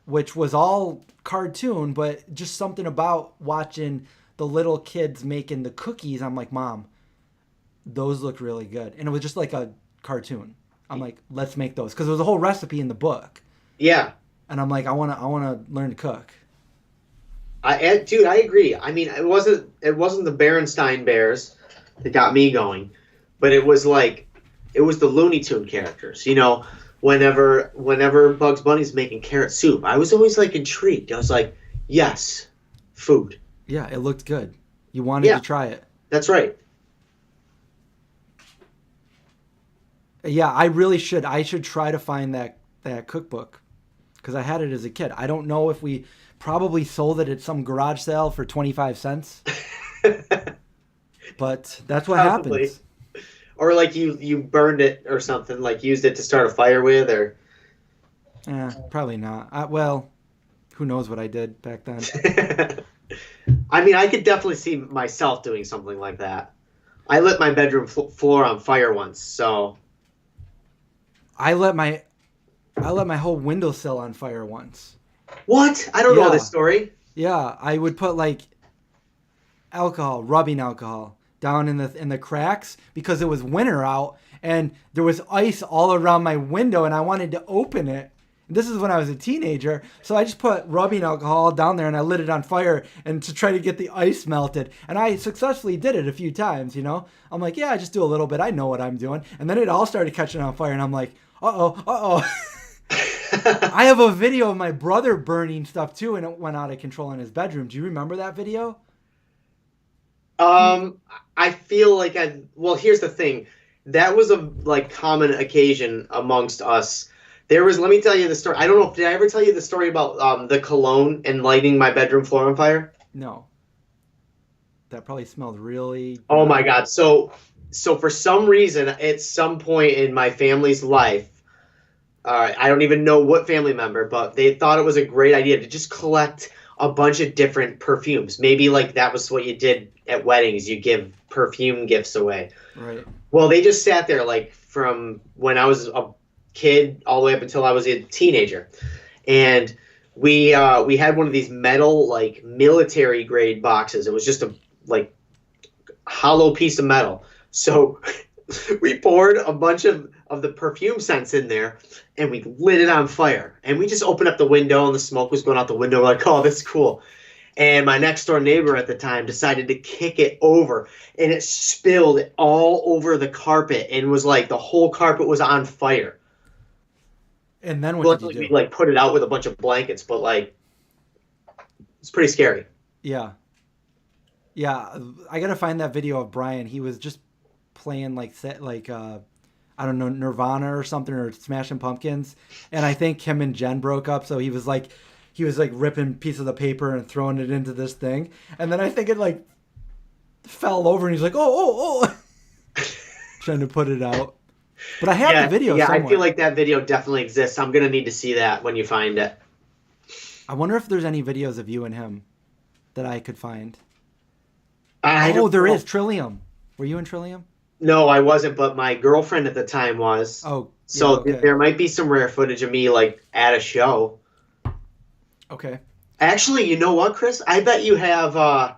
which was all cartoon, but just something about watching the little kids making the cookies. I'm like, Mom, those look really good. And it was just like a cartoon. I'm like, let's make those, because there was a whole recipe in the book. Yeah. And I'm like, I want to learn to cook. Dude, I agree. I mean, it wasn't the Berenstain Bears that got me going, but it was the Looney Tune characters. Whenever Bugs Bunny's making carrot soup, I was always like intrigued. I was like, yes, food. Yeah, it looked good. You wanted to try it. That's right. Yeah, I really should. I should try to find that cookbook. because I had it as a kid. I don't know if we probably sold it at some garage sale for 25 cents. But that's what Probably. happens. Or like you burned it or something, like used it to start a fire with, or Probably not. Well, who knows what I did back then. I mean, I could definitely see myself doing something like that. I lit my bedroom floor on fire once, so I let my whole windowsill on fire once. what? I don't know Yeah. this story. Yeah, I would put like rubbing alcohol down in the cracks because it was winter out and there was ice all around my window and I wanted to open it. This is when I was a teenager, so I just put rubbing alcohol down there and I lit it on fire and to try to get the ice melted. And I successfully did it a few times, you know. I'm like, yeah, I just do a little bit. I know what I'm doing. And then it all started catching on fire and I'm like, uh-oh. I have a video of my brother burning stuff too and it went out of control in his bedroom. Do you remember that video? I feel like well, here's the thing. That was a like common occasion amongst us. Let me tell you the story. I don't know, did I ever tell you the story about the cologne and lighting my bedroom floor on fire? No. That probably smelled really Oh my God. So for some reason, at some point in my family's life, I don't even know what family member, but they thought it was a great idea to just collect a bunch of different perfumes. Maybe like that was what you did at weddings. You give perfume gifts away. Right. Well, they just sat there like from when I was a kid all the way up until I was a teenager. And we had one of these metal, like military grade boxes. It was just a like hollow piece of metal. So we poured a bunch of the perfume scents in there and we lit it on fire. And we just opened up the window and the smoke was going out the window. We're like, oh, this is cool. And my next door neighbor at the time decided to kick it over and it spilled all over the carpet and was like the whole carpet was on fire. And then what did you do? We like put it out with a bunch of blankets, but like it's pretty scary. Yeah. Yeah, I got to find that video of Brian. He was just playing like I don't know, Nirvana or something, or Smashing Pumpkins. And I think him and Jen broke up, so he was like ripping pieces of the paper and throwing it into this thing. And then I think it like fell over and he's like, oh. Trying to put it out. But I have the video somewhere. I feel like that video definitely exists. I'm going to need to see that when you find it. I wonder if there's any videos of you and him that I could find. There is. Trillium. Were you in Trillium? No, I wasn't, but my girlfriend at the time was. Oh, yeah, so okay. There might be some rare footage of me like at a show. Okay. Actually, you know what, Chris? I bet you have.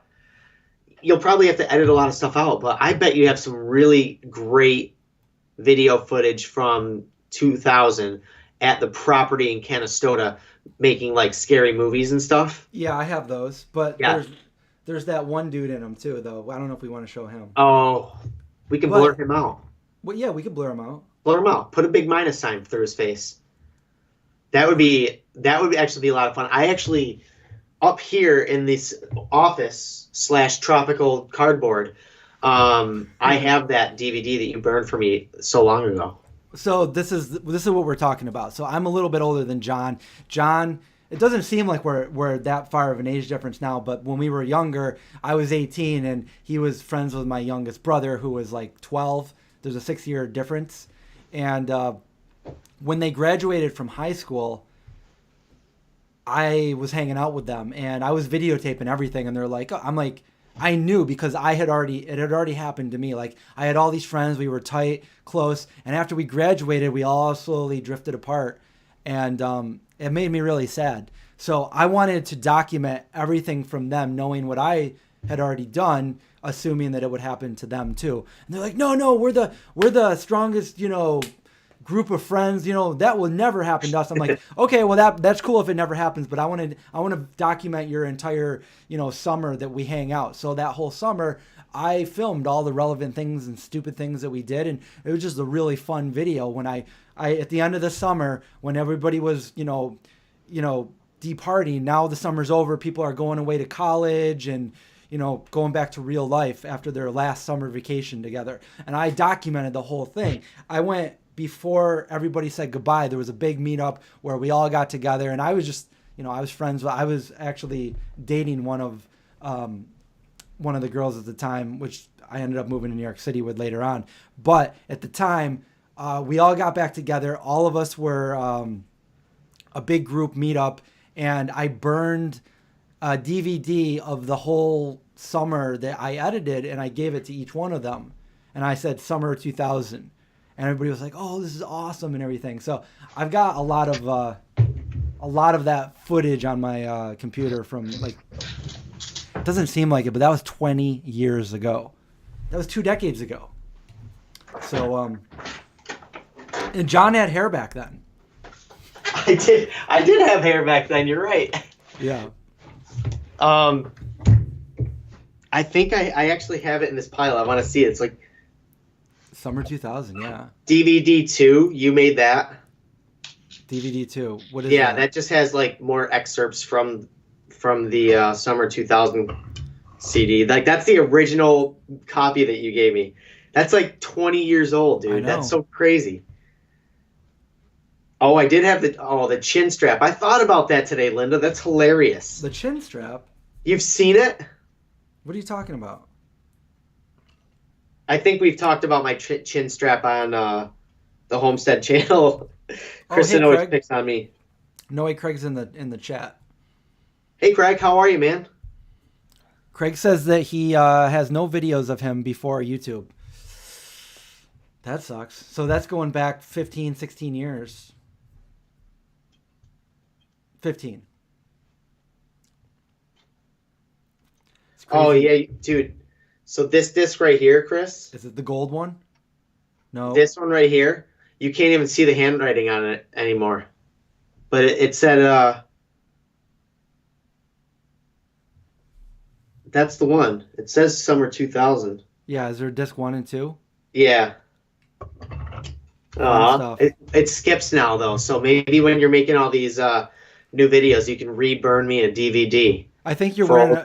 You'll probably have to edit a lot of stuff out, but I bet you have some really great video footage from 2000 at the property in Canastota making like scary movies and stuff. Yeah, I have those, but yeah. There's that one dude in them too, though. I don't know if we want to show him. Oh, we can blur him out. Well, yeah, we could blur him out. Blur him out. Put a big minus sign through his face. That would actually be a lot of fun. I actually, up here in this office / tropical cardboard, I have that DVD that you burned for me so long ago. So this is what we're talking about. So I'm a little bit older than John. John, it doesn't seem like we're that far of an age difference now, but when we were younger, I was 18 and he was friends with my youngest brother who was like 12. There's a 6-year difference. And when they graduated from high school, I was hanging out with them and I was videotaping everything. And they're like, I'm like, I knew because it had already happened to me. Like I had all these friends, we were tight, close. And after we graduated, we all slowly drifted apart. And it made me really sad. So I wanted to document everything from them, knowing what I had already done, assuming that it would happen to them too. And they're like, no, we're the strongest, group of friends, that will never happen to us. I'm like, okay, well that's cool if it never happens, but I want to document your entire, summer that we hang out. So that whole summer I filmed all the relevant things and stupid things that we did, and it was just a really fun video when I at the end of the summer when everybody was, departing. Now the summer's over, people are going away to college and going back to real life after their last summer vacation together. And I documented the whole thing. I went before everybody said goodbye, there was a big meetup where we all got together, and I was just, I was friends. I was actually dating one of the girls at the time, which I ended up moving to New York City with later on. But at the time, we all got back together. All of us were a big group meetup, and I burned a DVD of the whole summer that I edited, and I gave it to each one of them. And I said summer 2000. And everybody was like, "Oh, this is awesome," and everything. So I've got a lot of that footage on my computer from, like, it doesn't seem like it, but that was 20 years ago. That was 2 decades ago. So, and John had hair back then. I did have hair back then. You're right. Yeah. I think I actually have it in this pile. I want to see it. It's like Summer 2000, yeah. DVD 2. You made that. DVD 2. What is yeah, that? that just has like more excerpts from the Summer 2000 CD. Like, that's the original copy that you gave me. That's like 20 years old, dude. That's so crazy. Oh, I did have the chin strap. I thought about that today, Linda. That's hilarious. The chin strap? You've seen it? What are you talking about? I think we've talked about my chin strap on the Homestead channel. Kristen always picks on me. No way, Craig's in the chat. Hey, Craig, how are you, man? Craig says that he has no videos of him before YouTube. That sucks. So that's going back 15, 16 years. 15. Oh, yeah, dude. So this disc right here, Chris. Is it the gold one? No. This one right here. You can't even see the handwriting on it anymore. But it said, that's the one. It says Summer 2000. Yeah, is there disc 1 and 2? Yeah. It skips now, though. So maybe when you're making all these new videos, you can re-burn me a DVD. I think you're wearing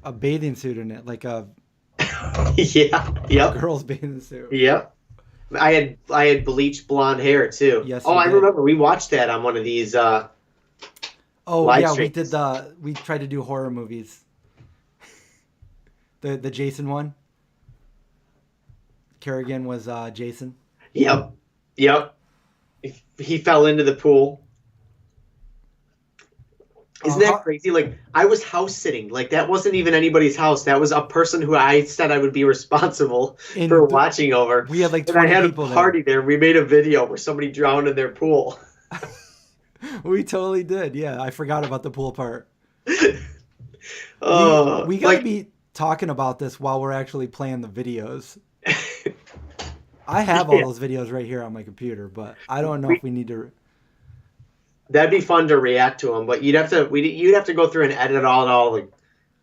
a bathing suit in it, like a girl's bathing suit. Yep. I had bleached blonde hair too. Yes. Oh, I remember we watched that on one of these. Live streams. We tried to do horror movies. The Jason one. Kerrigan was Jason. Yep. He fell into the pool. Isn't that crazy? Like, I was house sitting. Like, that wasn't even anybody's house. That was a person who I said I would be responsible for watching over. We had like 20 people there. I had people a party there. We made a video where somebody drowned in their pool. We totally did. Yeah, I forgot about the pool part. We gotta be talking about this while we're actually playing the videos. I have all those videos right here on my computer, but I don't know if we need to. That'd be fun to react to them, but you'd have to go through and edit all. Like,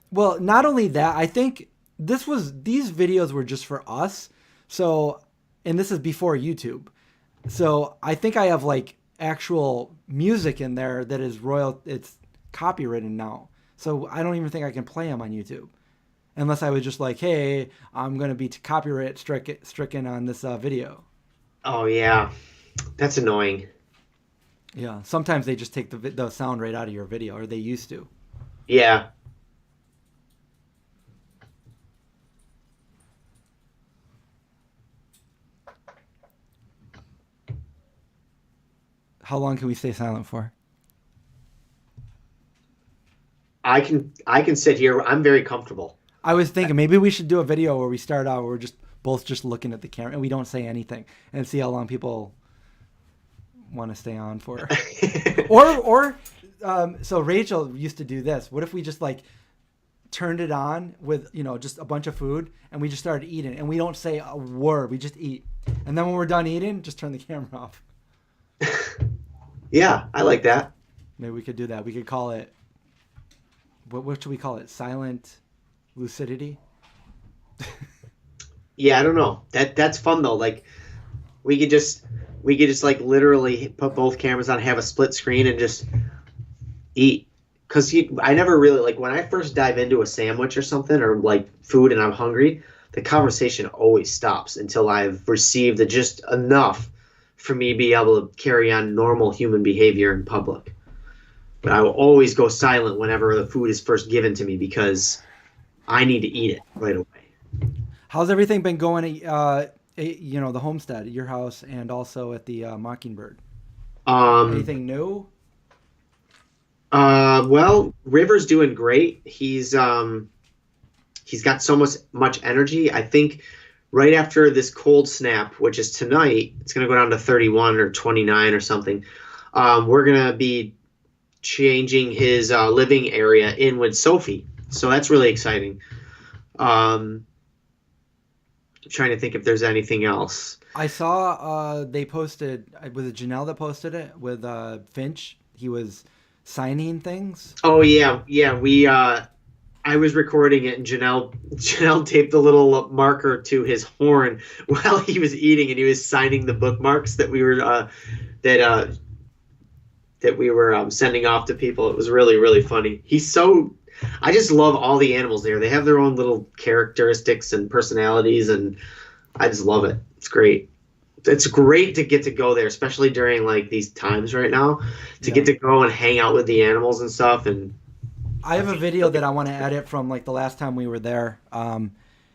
well, not only that, I think these videos were just for us. So, and this is before YouTube. So I think I have like actual music in there that is it's copywritten now. So I don't even think I can play them on YouTube. Unless I was just like, hey, I'm going to be copyright stricken on this video. Oh, yeah. That's annoying. Yeah. Sometimes they just take the sound right out of your video, or they used to. Yeah. How long can we stay silent for? I can sit here. I'm very comfortable. I was thinking maybe we should do a video where we start out where we're just both just looking at the camera and we don't say anything and see how long people want to stay on for. So Rachel used to do this. What if we just like turned it on with, just a bunch of food and we just started eating and we don't say a word. We just eat. And then when we're done eating, just turn the camera off. Yeah, I like that. Maybe we could do that. We could call it, what should we call it? Silent lucidity? Yeah, I don't know. That's fun though. Like we could just like literally put both cameras on, have a split screen, and just eat. Cause I never really, like, when I first dive into a sandwich or something or like food and I'm hungry, the conversation always stops until I've received just enough for me to be able to carry on normal human behavior in public. But I will always go silent whenever the food is first given to me because I need to eat it right away. How's everything been going at, the homestead, your house, and also at the Mockingbird? Anything new? Well, River's doing great. He's got so much energy. I think right after this cold snap, which is tonight, it's going to go down to 31 or 29 or something. We're going to be changing his living area in with Sophie. So that's really exciting. I'm trying to think if there's anything else. I saw they posted, was it Janelle that posted it with Finch? He was signing things. Oh yeah. I was recording it, and Janelle taped a little marker to his horn while he was eating, and he was signing the bookmarks that we were sending off to people. It was really, really funny. I just love all the animals there. They have their own little characteristics and personalities, and I just love it. It's great. It's great to get to go there, especially during like these times right now, to get to go and hang out with the animals and stuff. And I have a video that I want to edit from like the last time we were there.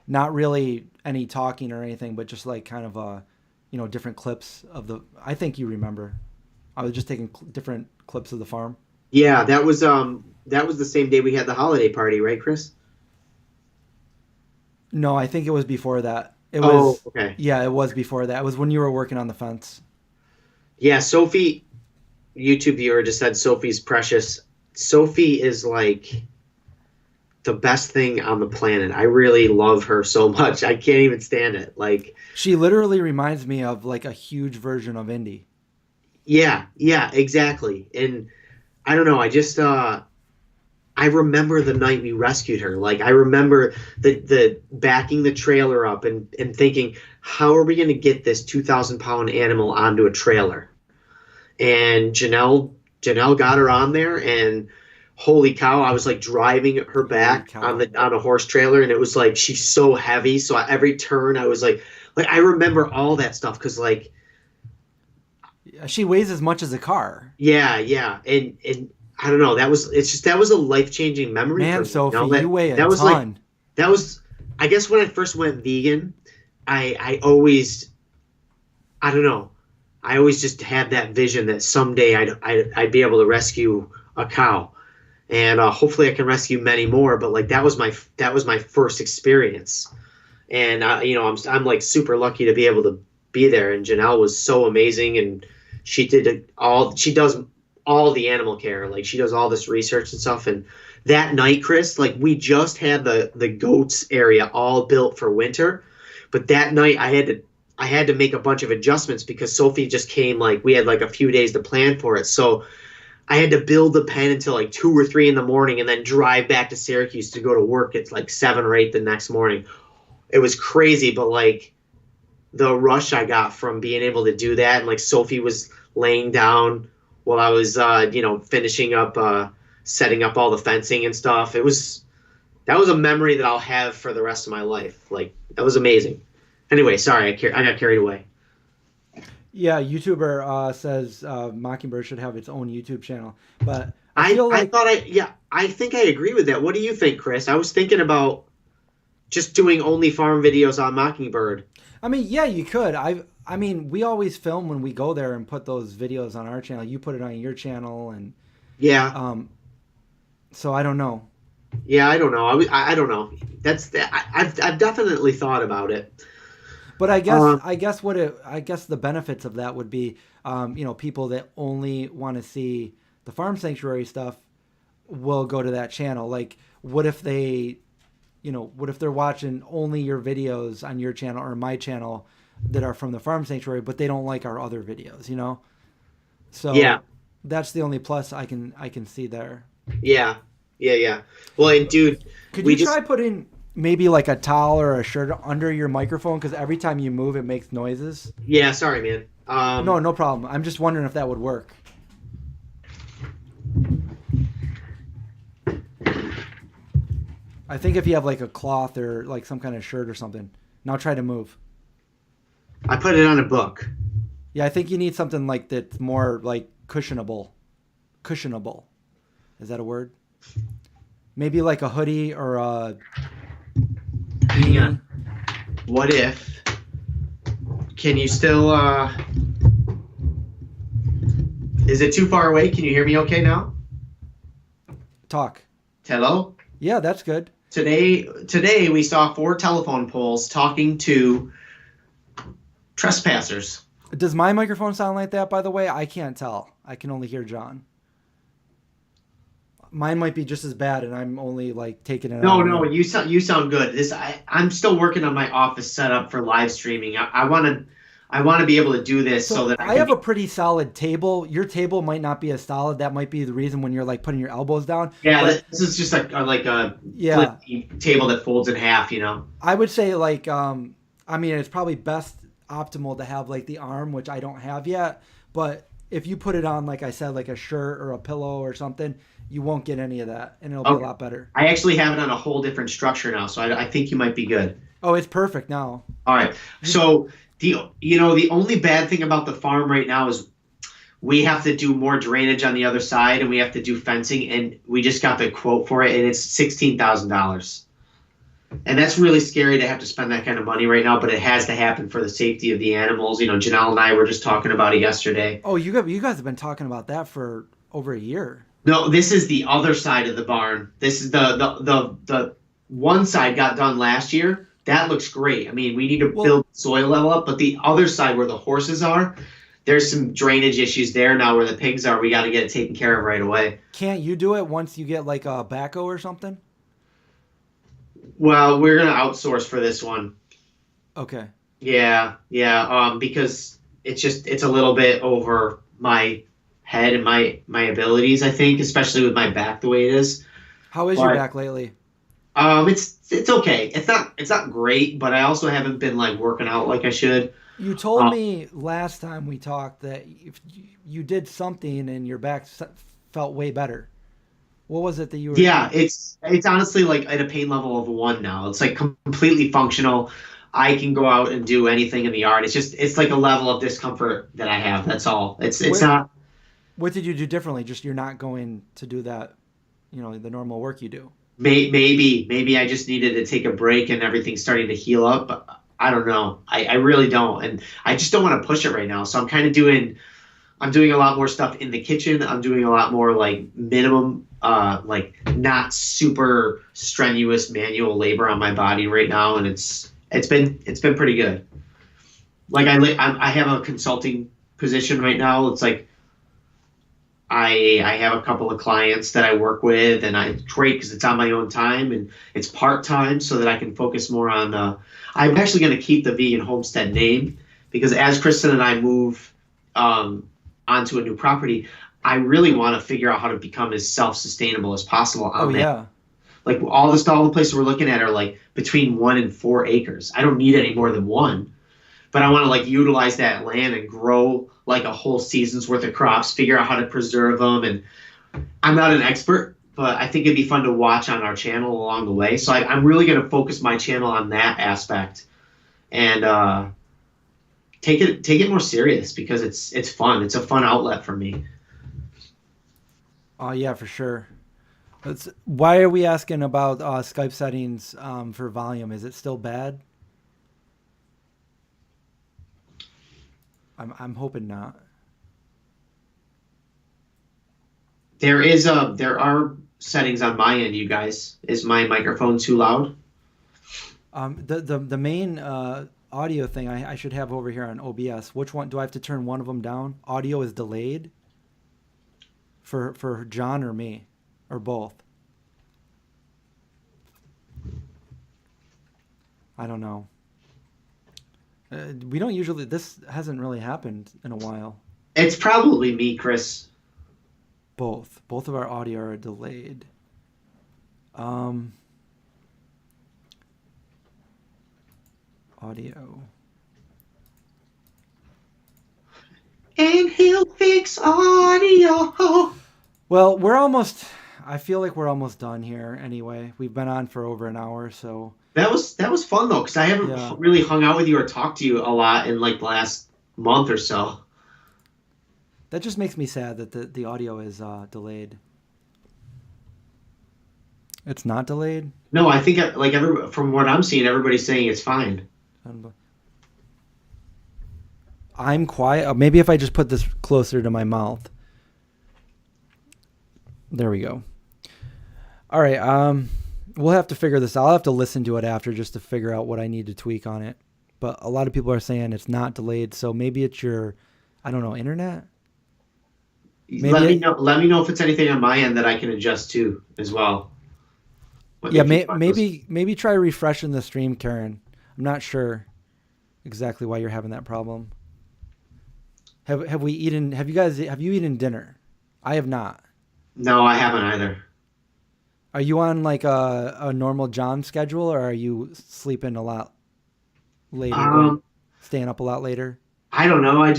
Not really any talking or anything, but just like kind of different clips of I think you remember. I was just taking different clips of the farm. Yeah, that was the same day we had the holiday party, right, Chris? No, I think it was before that. It was okay. Yeah, it was before that. It was when you were working on the fence. Yeah, Sophie, YouTube viewer just said Sophie's precious. Sophie is like the best thing on the planet. I really love her so much. I can't even stand it. Like, she literally reminds me of like a huge version of Indy. Yeah, exactly. And I don't know, I remember the night we rescued her. Like, I remember the backing the trailer up and thinking, how are we going to get this 2,000-pound animal onto a trailer? And Janelle got her on there, and holy cow, I was like driving her back on a horse trailer, and it was like, she's so heavy. So at every turn I was like I remember all that stuff because like she weighs as much as a car. Yeah, and I don't know. That was a life-changing memory. Man, for me. Sophie, you weigh a ton. I guess when I first went vegan, I always just had that vision that someday I'd be able to rescue a cow, and hopefully I can rescue many more. But like that was my first experience, and I'm like super lucky to be able to be there. And Janelle was so amazing, and she does all the animal care. Like, she does all this research and stuff. And that night, Chris, like, we just had the goats area all built for winter, but that night I had to make a bunch of adjustments because Sophie just came. Like, we had like a few days to plan for it, so I had to build the pen until like 2 or 3 in the morning, and then drive back to Syracuse to go to work at like 7 or 8 the next morning. It was crazy, but like the rush I got from being able to do that, and like Sophie was laying down while I was, finishing up, setting up all the fencing and stuff. That was a memory that I'll have for the rest of my life. Like, that was amazing. Anyway, sorry, I got carried away. Yeah, YouTuber says Mockingbird should have its own YouTube channel, but I think I agree with that. What do you think, Chris? I was thinking about just doing only farm videos on Mockingbird. I mean, yeah, you could. I mean, we always film when we go there and put those videos on our channel. You put it on your channel, and yeah. So I don't know. Yeah, I don't know. I don't know. I've definitely thought about it. But I guess the benefits of that would be, people that only want to see the farm sanctuary stuff will go to that channel. Like, what if they're watching only your videos on your channel or my channel that are from the farm sanctuary, but they don't like our other videos, So yeah, that's the only plus I can see there. Yeah. Well, and dude, could you try putting maybe like a towel or a shirt under your microphone, because every time you move it makes noises? Yeah, sorry, man. No problem. I'm just wondering if that would work. I think if you have like a cloth or like some kind of shirt or something. Now try to move. I put it on a book. Yeah, I think you need something like that's more like cushionable. Cushionable. Is that a word? Maybe like a hoodie or a Hang on. What if? Can you still? Is it too far away? Can you hear me okay now? Talk. Hello? Yeah, that's good. Today we saw 4 telephone poles talking to trespassers. Does my microphone sound like that, by the way? I can't tell. I can only hear John. Mine might be just as bad, and I'm only like taking it out. No, you sound good. I'm still working on my office setup for live streaming. I want to be able to do this so that I have a pretty solid table. Your table might not be as solid. That might be the reason when you're like putting your elbows down. Yeah, this is just like a table that folds in half. I would say like I mean it's probably best optimal to have like the arm, which I don't have yet. But if you put it on, like I said, like a shirt or a pillow or something, you won't get any of that, and it'll be a lot better. I actually have it on a whole different structure now, so I think you might be good. Oh, it's perfect now. All right, so the only bad thing about the farm right now is we have to do more drainage on the other side, and we have to do fencing, and we just got the quote for it, and it's $16,000. And that's really scary to have to spend that kind of money right now, but it has to happen for the safety of the animals. Janelle and I were just talking about it yesterday. Oh, you guys have been talking about that for over a year. No, this is the other side of the barn. This is the one side got done last year. That looks great. I mean, we need to build soil level up, but the other side where the horses are, there's some drainage issues there now where the pigs are. We got to get it taken care of right away. Can't you do it once you get like a backhoe or something? Well, we're going to outsource for this one. Okay. Yeah. Because it's a little bit over my head and my abilities, I think, especially with my back the way it is. How is your back lately? It's okay. It's not great, but I also haven't been like working out like I should. You told me last time we talked that if you did something and your back felt way better. What was it that you were? Yeah, it's honestly like at a pain level of 1 now. It's like completely functional. I can go out and do anything in the yard. It's like a level of discomfort that I have. That's all. It's not. What did you do differently? Just you're not going to do that, the normal work you do. Maybe I just needed to take a break and everything's starting to heal up. I don't know. I really don't, and I just don't want to push it right now. So I'm kind of doing a lot more stuff in the kitchen. I'm doing a lot more like minimum, like not super strenuous manual labor on my body right now, and it's been pretty good. Like I have a consulting position right now. It's like I have a couple of clients that I work with, and it's great because it's on my own time and it's part-time so that I can focus more on I'm actually going to keep the Vegan Homestead name because as Kristen and I move onto a new property, I really want to figure out how to become as self-sustainable as possible on that. Yeah. Like all the places we're looking at are like between 1 and 4 acres. I don't need any more than 1. But I want to like utilize that land and grow like a whole season's worth of crops, figure out how to preserve them. And I'm not an expert, but I think it'd be fun to watch on our channel along the way. So I'm really going to focus my channel on that aspect and take it more serious because it's fun. It's a fun outlet for me. Oh yeah, for sure. Why are we asking about Skype settings for volume? Is it still bad? I'm hoping not. There are settings on my end, you guys. Is my microphone too loud? The main audio thing I should have over here on OBS. Which one do I have to turn one of them down? Audio is delayed for John or me or both. I don't know. We don't usually. This hasn't really happened in a while. It's probably me, Chris. Both of our audio are delayed. Audio. And he'll fix audio. Well, we're almost. I feel like we're almost done here anyway. We've been on for over an hour, so. That was fun though, because I haven't really hung out with you or talked to you a lot in like the last month or so. That just makes me sad that the audio is delayed. It's not delayed? No, I think like from what I'm seeing, everybody's saying it's fine. I'm quiet. Maybe if I just put this closer to my mouth. There we go. All right. We'll have to figure this out. I'll have to listen to it after just to figure out what I need to tweak on it. But a lot of people are saying it's not delayed, so maybe it's your, I don't know, internet? Maybe let me know if it's anything on my end that I can adjust to as well. Yeah, maybe try refreshing the stream, Karen. I'm not sure exactly why you're having that problem. Have you eaten dinner? I have not. No, I haven't either. Are you on like a normal John schedule, or are you sleeping a lot later, staying up a lot later? I don't know. I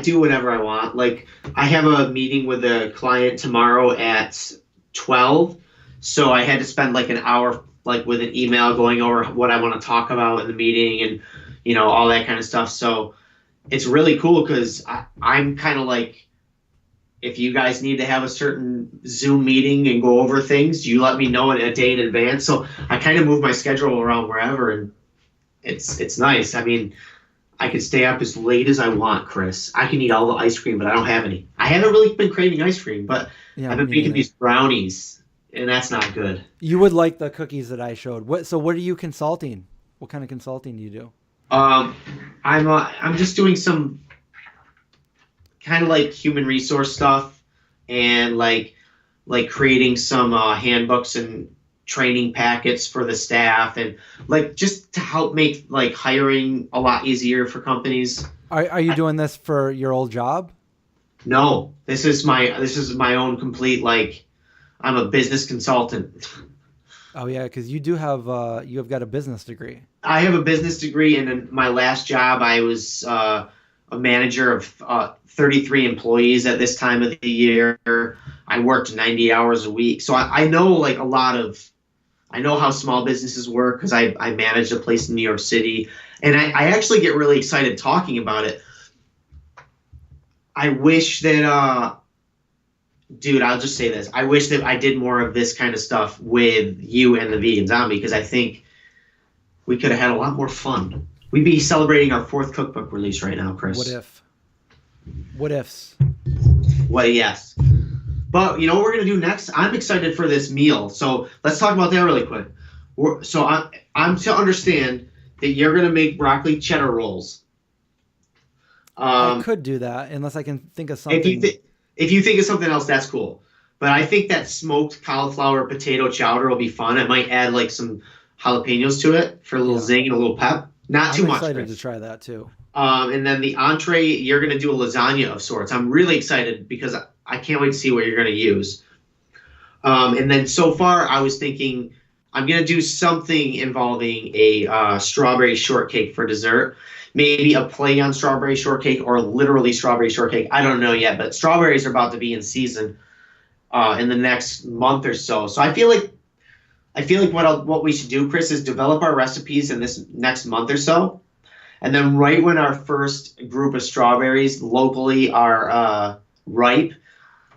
do whatever I want. Like I have a meeting with a client tomorrow at 12, so I had to spend like an hour like with an email going over what I want to talk about in the meeting and all that kind of stuff. So it's really cool because I'm kind of like, if you guys need to have a certain Zoom meeting and go over things, you let me know a day in advance. So I kind of move my schedule around wherever, and it's nice. I mean, I can stay up as late as I want, Chris. I can eat all the ice cream, but I don't have any. I haven't really been craving ice cream, but I've been making these brownies, and that's not good. You would like the cookies that I showed. What are you consulting? What kind of consulting do you do? I'm just doing some kind of like human resource stuff and like creating some handbooks and training packets for the staff and like just to help make like hiring a lot easier for companies. Are you doing this for your old job? No, this is my own complete, like, I'm a business consultant. Oh yeah, because you have got a business degree. I have a business degree, and in my last job, I was a manager of 33 employees at this time of the year. I worked 90 hours a week, so I know like I know how small businesses work because I managed a place in New York City, and I actually get really excited talking about it. I wish that, dude, I'll just say this. I wish that I did more of this kind of stuff with you and the Vegan Zombie, because I think we could have had a lot more fun. We'd be celebrating our 4th cookbook release right now, Chris. What if? What ifs? Well, yes. But you know what we're going to do next? I'm excited for this meal. So let's talk about that really quick. I'm to understand that you're going to make broccoli cheddar rolls. I could do that unless I can think of something. If you think of something else, that's cool. But I think that smoked cauliflower potato chowder will be fun. I might add like some jalapenos to it for a little zing and a little pep. Not too much. I'm excited to try that too. And then the entree, you're going to do a lasagna of sorts. I'm really excited because I can't wait to see what you're going to use. And then so far, I was thinking I'm going to do something involving a strawberry shortcake for dessert. Maybe a play on strawberry shortcake or literally strawberry shortcake. I don't know yet, but strawberries are about to be in season in the next month or so. So I feel like what we should do, Chris, is develop our recipes in this next month or so. And then right when our first group of strawberries locally are ripe,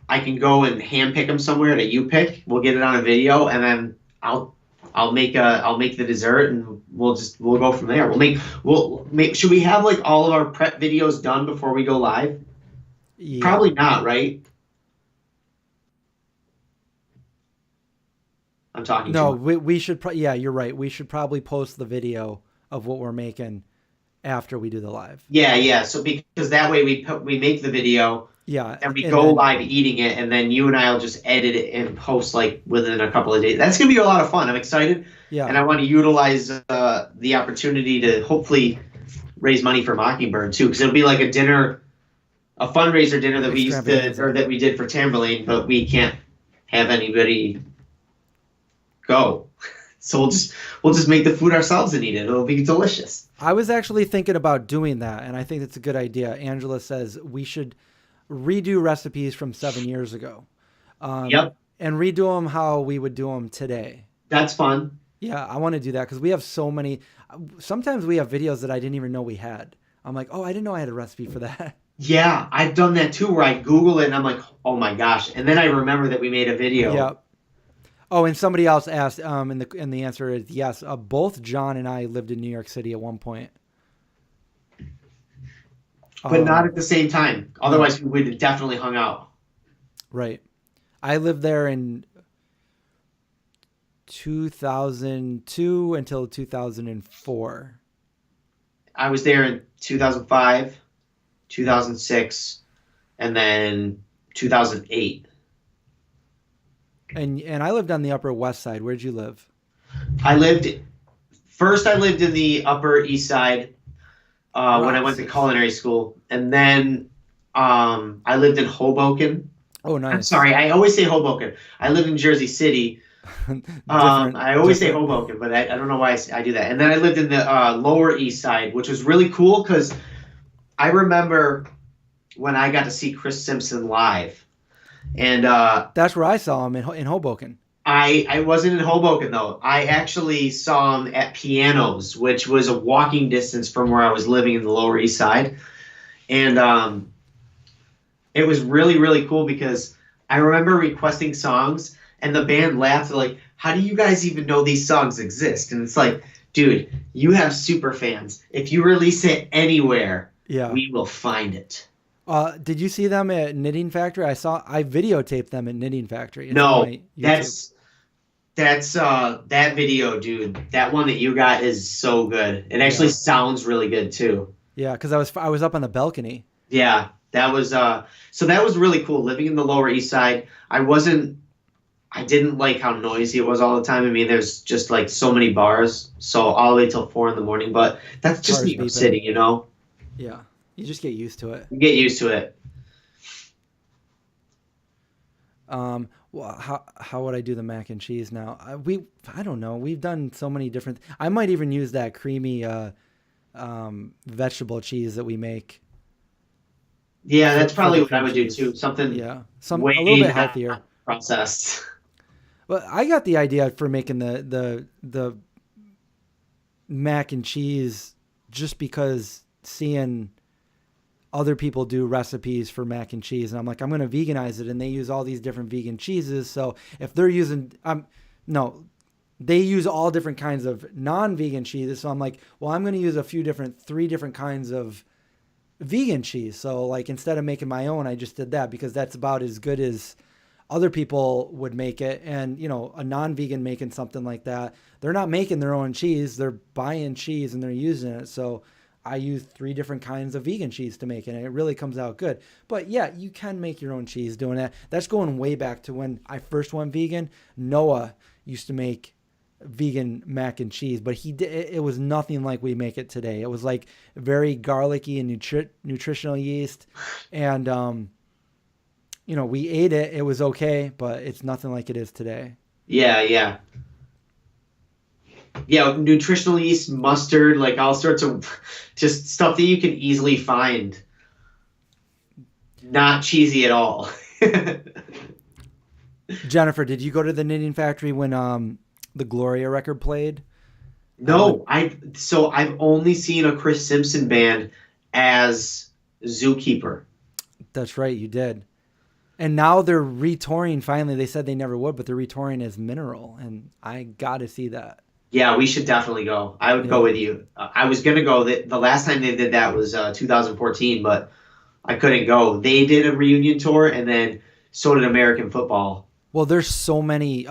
I can go and hand pick them somewhere that you pick. We'll get it on a video, and then I'll make the dessert, and we'll go from there. We'll make. Should we have like all of our prep videos done before we go live? Yeah. Probably not, right? I'm talking. No, we should. Yeah, you're right. We should probably post the video of what we're making after we do the live. Yeah. So because that way we make the video. Yeah. And we go live eating it, and then you and I will just edit it and post like within a couple of days. That's gonna be a lot of fun. I'm excited. Yeah. And I want to utilize the opportunity to hopefully raise money for Mockingbird too, because it'll be like a fundraiser dinner that we did for Tamberlane, but we can't have anybody go. So we'll just make the food ourselves and eat it. It'll be delicious. I was actually thinking about doing that, and I think that's a good idea. Angela says we should redo recipes from 7 years ago. Yep. and redo them how we would do them today. That's fun. Yeah, I want to do that because we have so many. Sometimes we have videos that I didn't even know we had. I'm like, oh, I didn't know I had a recipe for that. Yeah, I've done that too, where I Google it and I'm like, oh my gosh, and then I remember that we made a video. Yeah. Oh, and somebody else asked, and the answer is yes. Both John and I lived in New York City at one point, but not at the same time. Otherwise, we would have definitely hung out. Right. I lived there in 2002 until 2004. I was there in 2005, 2006, and then 2008. And I lived on the Upper West Side. Where'd you live? I lived in the Upper East Side when I went to culinary school, and then I lived in Hoboken. Oh, nice. I'm sorry, I always say Hoboken. I lived in Jersey City. I always say Hoboken, but I don't know why I do that. And then I lived in the Lower East Side, which was really cool because I remember when I got to see Chris Simpson live. And that's where I saw him in Hoboken. I wasn't in Hoboken, though. I actually saw him at Pianos, which was a walking distance from where I was living in the Lower East Side. And it was really, really cool because I remember requesting songs, and the band laughed. They're like, how do you guys even know these songs exist? And it's like, dude, you have super fans. If you release it anywhere, we will find it. Did you see them at Knitting Factory? I videotaped them at Knitting Factory. No, that's that video, dude. That one that you got is so good. It actually sounds really good too. Yeah, because I was up on the balcony. Yeah, that was so that was really cool. Living in the Lower East Side, I didn't like how noisy it was all the time. I mean, there's just like so many bars, so all the way till 4 a.m. But that's just New York City, you know. Yeah. You just get used to it. You get used to it. Well, how would I do the mac and cheese now? I don't know. We've done so many different. I might even use that creamy vegetable cheese that we make. Yeah, that's probably what I would do too. Something a little bit healthier, processed. Well, I got the idea for making the mac and cheese just because seeing other people do recipes for mac and cheese, and I'm like, I'm going to veganize it, and they use all these different vegan cheeses. So if they're using, they use all different kinds of non-vegan cheeses. So I'm like, well, I'm going to use 3 different kinds of vegan cheese. So like, instead of making my own, I just did that because that's about as good as other people would make it. And, a non-vegan making something like that, they're not making their own cheese. They're buying cheese and they're using it. So I use 3 different kinds of vegan cheese to make it, and it really comes out good. But yeah, you can make your own cheese doing that. That's going way back to when I first went vegan. Noah used to make vegan mac and cheese, but it was nothing like we make it today. It was like very garlicky and nutritional yeast, and we ate it. It was okay, but it's nothing like it is today. Yeah, nutritional yeast, mustard, like all sorts of just stuff that you can easily find. Not cheesy at all. Jennifer, did you go to the Knitting Factory when the Gloria record played? No, I've only seen a Chris Simpson band as Zookeeper. That's right, you did. And now they're retouring finally. They said they never would, but they're retouring as Mineral, and I got to see that. Yeah, we should definitely go. I would go with you. I was going to go. The last time they did that was 2014, but I couldn't go. They did a reunion tour, and then so did American football. Well, there's so many.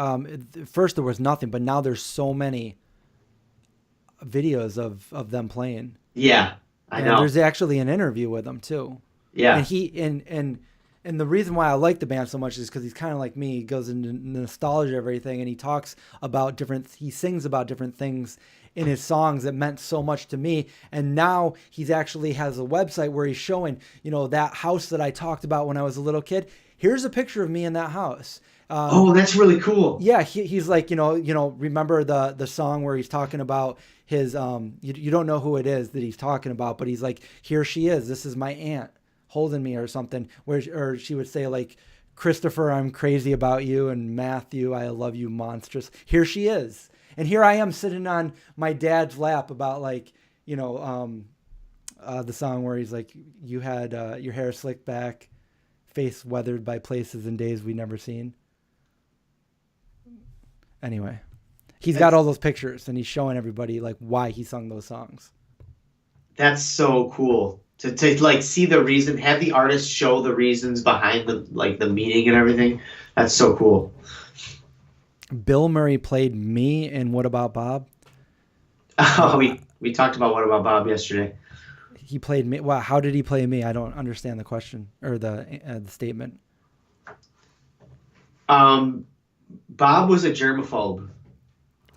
First, there was nothing, but now there's so many videos of them playing. Yeah, I know. There's actually an interview with them, too. Yeah. And the reason why I like the band so much is because he's kind of like me. He goes into nostalgia of everything, and he talks about he sings about different things in his songs that meant so much to me. And now he's actually has a website where he's showing, that house that I talked about when I was a little kid. Here's a picture of me in that house. That's really cool. Yeah, he's like, remember the song where he's talking about his, you don't know who it is that he's talking about, but he's like, here she is. This is my aunt holding me or something, or she would say like, Christopher, I'm crazy about you, and Matthew, I love you, monstrous. Here she is, and here I am sitting on my dad's lap about like, the song where he's like, you had your hair slicked back, face weathered by places and days we never seen. Anyway, he's got all those pictures, and he's showing everybody like why he sung those songs. That's so cool to like see the reason, have the artist show the reasons behind the meaning and everything. That's so cool. Bill Murray played me in What About Bob? Oh, we talked about What About Bob yesterday. He played me. Wow, how did he play me? I don't understand the question or the statement. Bob was a germaphobe.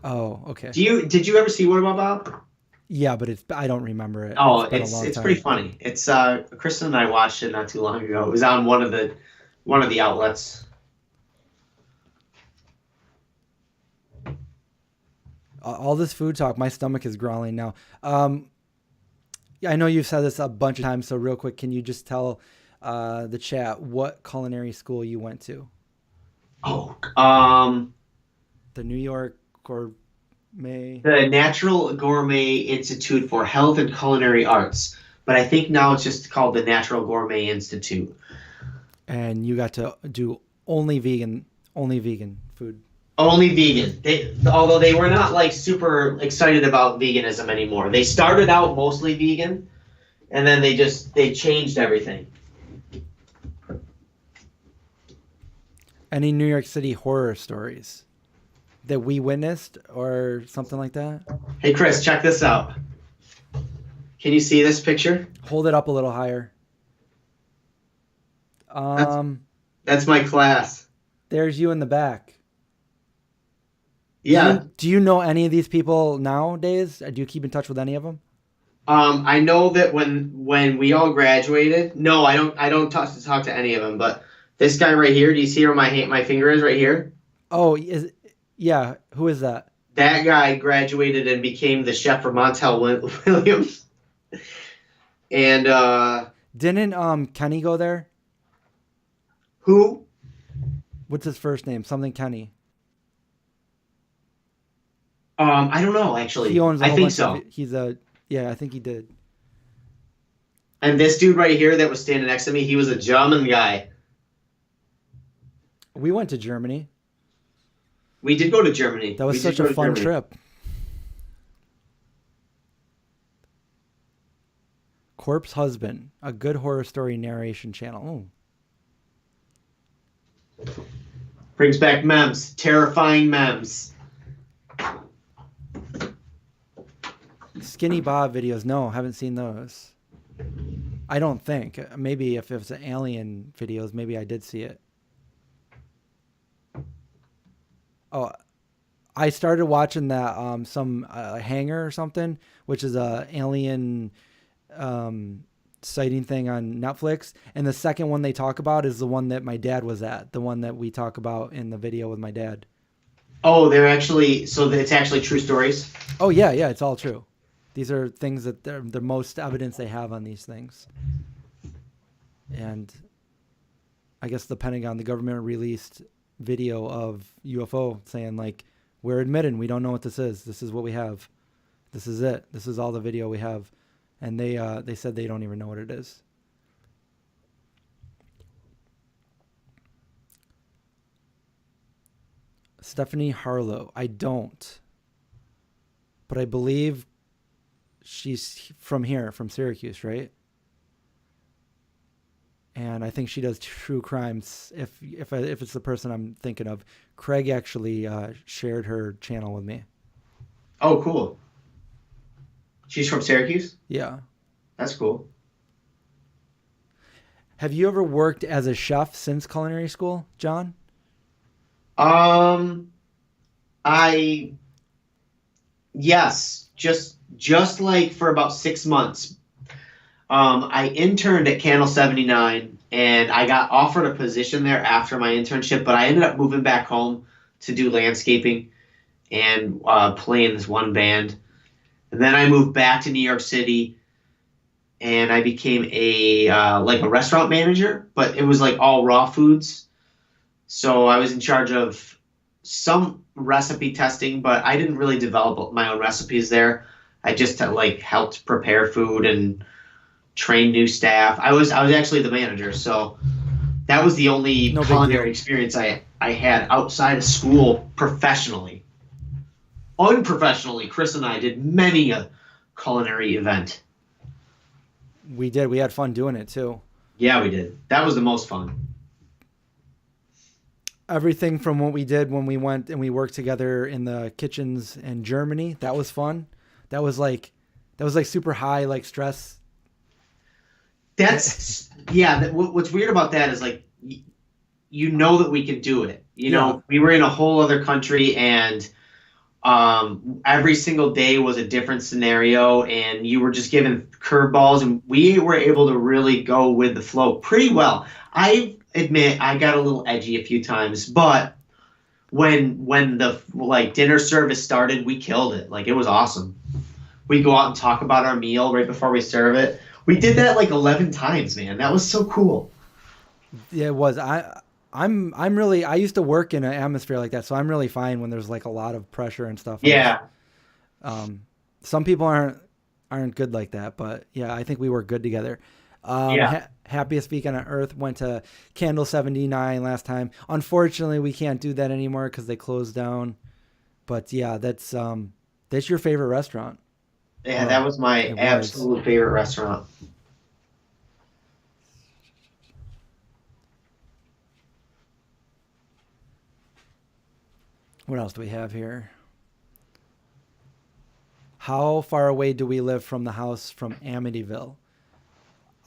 Oh, okay. Did you ever see What About Bob? Yeah, but I don't remember it. Oh, it's pretty funny. It's Kristen and I watched it not too long ago. It was on one of the outlets. All this food talk, my stomach is growling now. I know you've said this a bunch of times, so real quick, can you just tell the chat what culinary school you went to? Oh, the New York Gourmet. The Natural Gourmet Institute for Health and Culinary Arts, but I think now it's just called the Natural Gourmet Institute. And you got to do only vegan food. Only vegan. Although they were not like super excited about veganism anymore. They started out mostly vegan, and then they changed everything. Any New York City horror stories that we witnessed or something like that? Hey, Chris, check this out. Can you see this picture? Hold it up a little higher. That's my class. There's you in the back. Yeah. Do you know any of these people nowadays? Do you keep in touch with any of them? I know that when we all graduated, no, I don't talk to any of them, but this guy right here, do you see where my finger is right here? Oh, yeah, who is that? That guy graduated and became the chef for Montel Williams. And didn't Kenny go there? Who? What's his first name? Something Kenny. I don't know actually. He owns. I think so. I think he did. And this dude right here that was standing next to me, he was a German guy. We went to Germany. We did go to Germany. That was such a fun trip. Corpse Husband, a good horror story narration channel. Oh. Brings back memes, terrifying memes. Skinny Bob videos, no, haven't seen those. I don't think. Maybe if it was alien videos, maybe I did see it. Oh, I started watching that some Hangar or something, which is a alien sighting thing on Netflix. And the second one they talk about is the one that my dad was at, the one that we talk about in the video with my dad. Oh, it's actually true stories? Oh, yeah, it's all true. These are things that they're the most evidence they have on these things. And I guess the Pentagon, the government released video of UFO saying like, we're admitting we don't know what this is. This is what we have. This is it. This is all the video we have. And they said they don't even know what it is. Stephanie Harlow. I don't. But I believe she's from here, from Syracuse, right? And I think she does true crimes. If it's the person I'm thinking of, Craig actually shared her channel with me. Oh, cool. She's from Syracuse? Yeah. That's cool. Have you ever worked as a chef since culinary school, John? Yes, just like for about 6 months. I interned at Candle 79 and I got offered a position there after my internship, but I ended up moving back home to do landscaping and play in this one band. And then I moved back to New York City and I became a restaurant manager, but it was like all raw foods. So I was in charge of some recipe testing, but I didn't really develop my own recipes there. I just like helped prepare food and train new staff. I was actually the manager, so that was the only No big culinary deal. experience I had outside of school professionally. Unprofessionally, Chris and I did many a culinary event. We did. We had fun doing it too. Yeah, we did. That was the most fun. Everything from what we did when we went and we worked together in the kitchens in Germany, that was fun. That was like super high, like stress. That's yeah. What's weird about that is like you know that we can do it. You Yeah. know, we were in a whole other country, and every single day was a different scenario, and you were just given curveballs, and we were able to really go with the flow pretty well. I admit I got a little edgy a few times, but when the like dinner service started, we killed it. Like it was awesome. We go out and talk about our meal right before we serve it. We did that like 11 times, man. That was so cool. Yeah, it was. I'm really. I used to work in an atmosphere like that, so I'm really fine when there's like a lot of pressure and stuff. Yeah. Some people aren't good like that, but yeah, I think we work good together. Yeah. Happiest weekend on earth, went to Candle 79 last time. Unfortunately, we can't do that anymore because they closed down. But yeah, that's your favorite restaurant. Yeah, that was my It was. absolute favorite restaurant. What else do we have here? How far away do we live from the house from Amityville?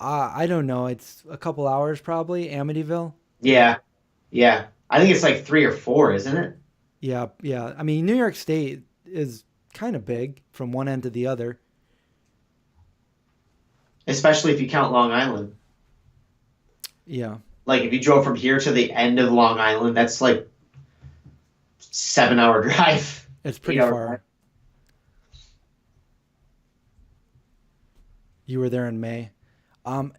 I don't know. It's a couple hours probably, Amityville. Yeah. Yeah. I think it's like 3 or 4, isn't it? Yeah, yeah. I mean, New York State is kind of big from one end to the other. Especially if you count Long Island. Yeah, Like if you drove from here to the end of Long Island, that's like 7 hour drive. it's pretty 8 hour far. drive. You were there in May.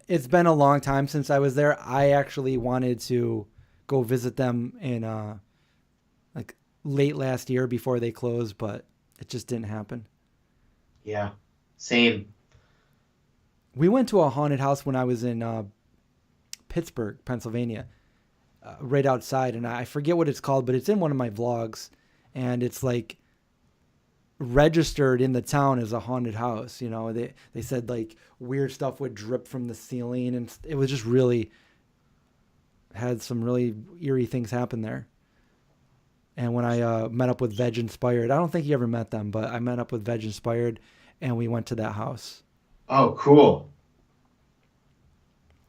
It's been a long time since I was there. I actually wanted to go visit them in like late last year before they closed, but it just didn't happen. Yeah. Same. We went to a haunted house when I was in Pittsburgh, Pennsylvania, right outside, and I forget what it's called, but it's in one of my vlogs, and it's like registered in the town as a haunted house. You know, they said like weird stuff would drip from the ceiling, and it was just really had some really eerie things happen there. And when I met up with Veg Inspired, I don't think you ever met them, but I met up with Veg Inspired, and we went to that house. Oh, cool.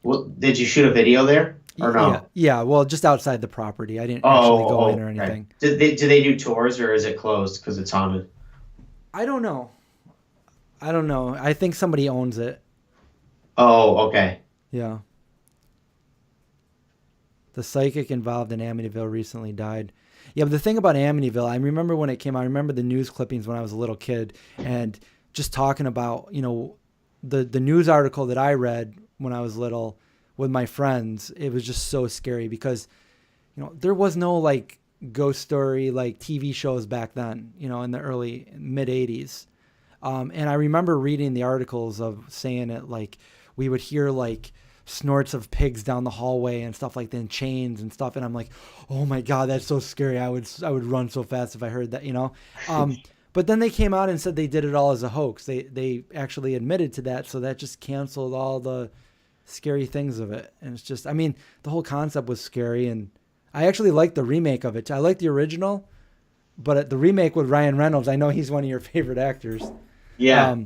Well, did you shoot a video there or no? Yeah. Well, just outside the property. I didn't actually go in or okay. anything. Do they do tours or is it closed because it's haunted? I don't know. I think somebody owns it. Oh, okay. Yeah. The psychic involved in Amityville recently died. Yeah, but the thing about Amityville, I remember when it came out, I remember the news clippings when I was a little kid, and just talking about, the news article that I read when I was little with my friends. It was just so scary because, there was no like ghost story, like TV shows back then, in the early mid 80s. And I remember reading the articles of saying it like we would hear like snorts of pigs down the hallway and stuff like that, and chains and stuff. And I'm like, oh my God, that's so scary. I would run so fast if I heard that, But then they came out and said they did it all as a hoax. They actually admitted to that. So that just canceled all the scary things of it. And it's just, I mean, the whole concept was scary. And I actually liked the remake of it. I liked the original, but the remake with Ryan Reynolds, I know he's one of your favorite actors. Yeah.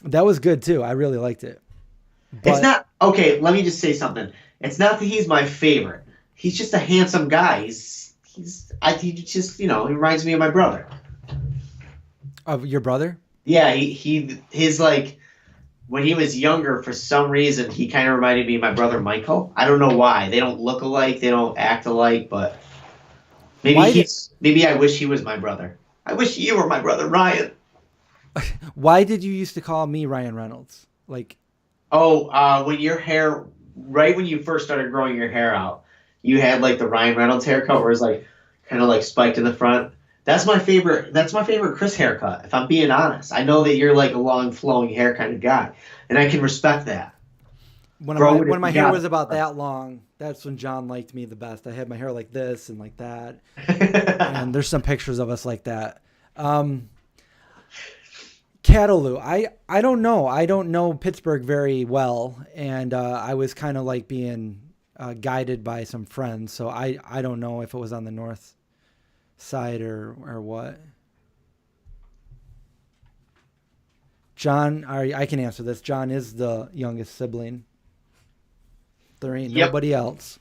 That was good too. I really liked it. It's not okay. Let me just say something. It's not that he's my favorite. He's just a handsome guy. He just he reminds me of my brother. Of your brother? Yeah, his like when he was younger, for some reason he kind of reminded me of my brother Michael. I don't know why. They don't look alike. They don't act alike. But maybe maybe I wish he was my brother. I wish you were my brother Ryan. Why did you used to call me Ryan Reynolds? Like. Oh, when your hair, right when you first started growing your hair out, you had like the Ryan Reynolds haircut where it's like kind of like spiked in the front. That's my favorite. That's my favorite Chris haircut. If I'm being honest, I know that you're like a long flowing hair kind of guy, and I can respect that. When my hair was about that long, that's when John liked me the best. I had my hair like this and like that. And there's some pictures of us like that. Cataloo, I don't know. I don't know Pittsburgh very well. And I was kind of like being guided by some friends. So I don't know if it was on the north side or what. John, I can answer this. John is the youngest sibling. There ain't nobody else.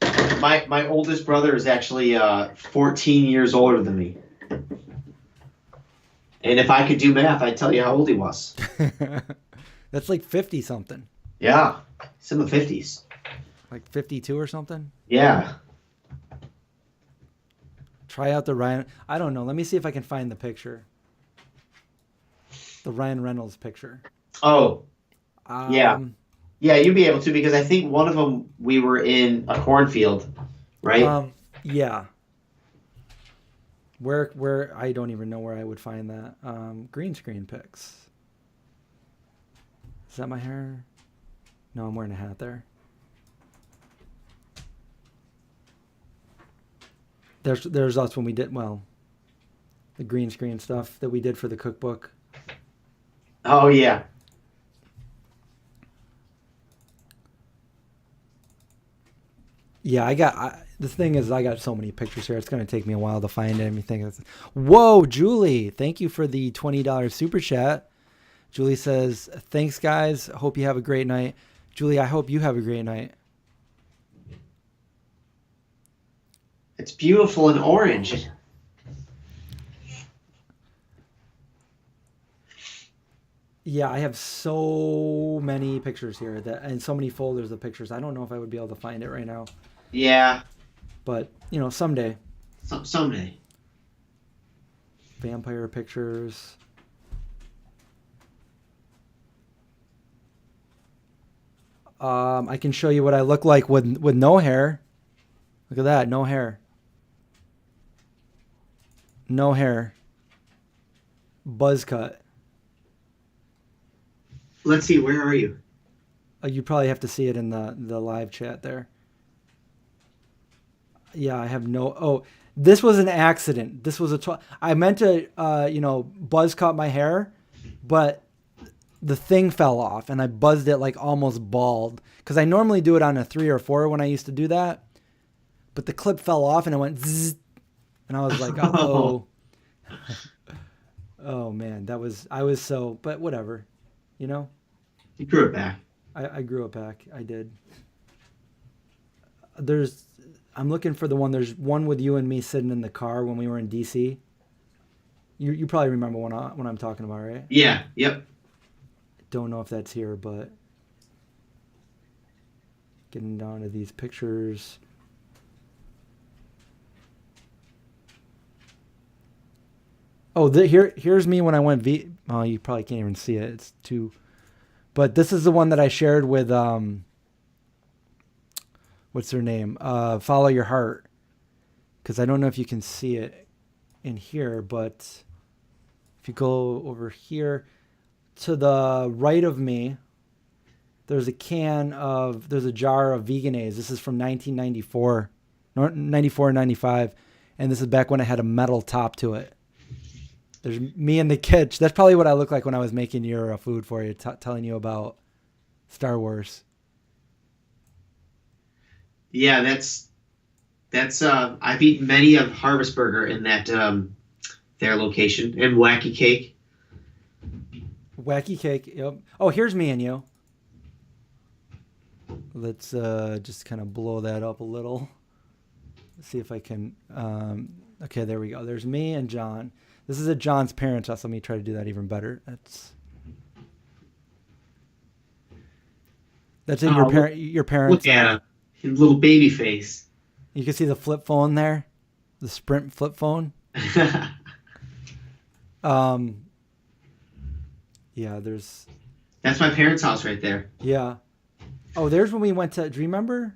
My oldest brother is actually 14 years older than me. And if I could do math, I'd tell you how old he was. That's like 50 something. Yeah, he's in the 50s. Like 52 or something? Yeah. Try out the Ryan. I don't know. Let me see if I can find the picture. The Ryan Reynolds picture. Oh, yeah. Yeah, you'd be able to because I think one of them we were in a cornfield, right? Yeah. Where I don't even know where I would find that. Green screen pics. Is that my hair? No, I'm wearing a hat there. There's us when we did the green screen stuff that we did for the cookbook. Oh yeah. Yeah, the thing is, I got so many pictures here. It's going to take me a while to find anything. Whoa, Julie, thank you for the $20 super chat. Julie says, thanks, guys. Hope you have a great night. Julie, I hope you have a great night. It's beautiful and orange. Yeah, I have so many pictures here and so many folders of pictures. I don't know if I would be able to find it right now. Yeah. But, someday. Someday. Vampire pictures. I can show you what I look like with no hair. Look at that, no hair. No hair. Buzz cut. Let's see, where are you? You probably have to see it in the live chat there. Yeah, I have no... Oh, this was an accident. This was I meant to, buzz cut my hair, but the thing fell off, and I buzzed it like almost bald. Because I normally do it on a 3 or 4 when I used to do that. But the clip fell off, and it went zzz, and I was like, uh-oh. Oh, man, I was so... But whatever, You grew it back. I grew it back. I did. I'm looking for the one. There's one with you and me sitting in the car when we were in DC. You probably remember what I'm talking about, right? Yeah. Yep. Don't know if that's here, but getting down to these pictures. Oh, here's me when I went Oh, you probably can't even see it. It's too. But this is the one that I shared with what's her name? Follow Your Heart. Because I don't know if you can see it in here, but if you go over here to the right of me, there's a jar of Veganese. This is from 1994, 94, 95. And this is back when I had a metal top to it. There's me in the kitchen. That's probably what I look like when I was making your food for you, telling you about Star Wars. Yeah, that's I've eaten many of Harvest Burger in that their location, and Wacky Cake. Wacky Cake, yep. Oh, here's me and you. Let's just kind of blow that up a little. Let's see if I can. Okay, there we go. There's me and John. This is at John's parents' house. Let me try to do that even better. That's in your parents. Look at him. His little baby face. You can see the flip phone there, the Sprint flip phone. Yeah, there's. That's my parents' house right there. Yeah. Oh, there's when we went to. Do you remember?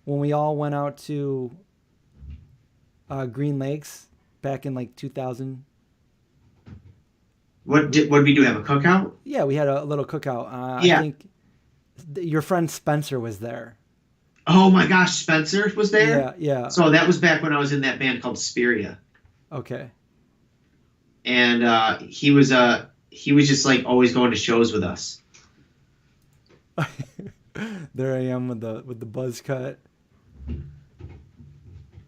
when we all went out to Green Lakes back in like 2000. What did we do? Have a cookout? Yeah, we had a little cookout. Yeah. I think your friend Spencer was there. Oh my gosh, Spencer was there? Yeah, yeah. So that was back when I was in that band called Spiria. Okay. And he was just like always going to shows with us. There I am with the buzz cut.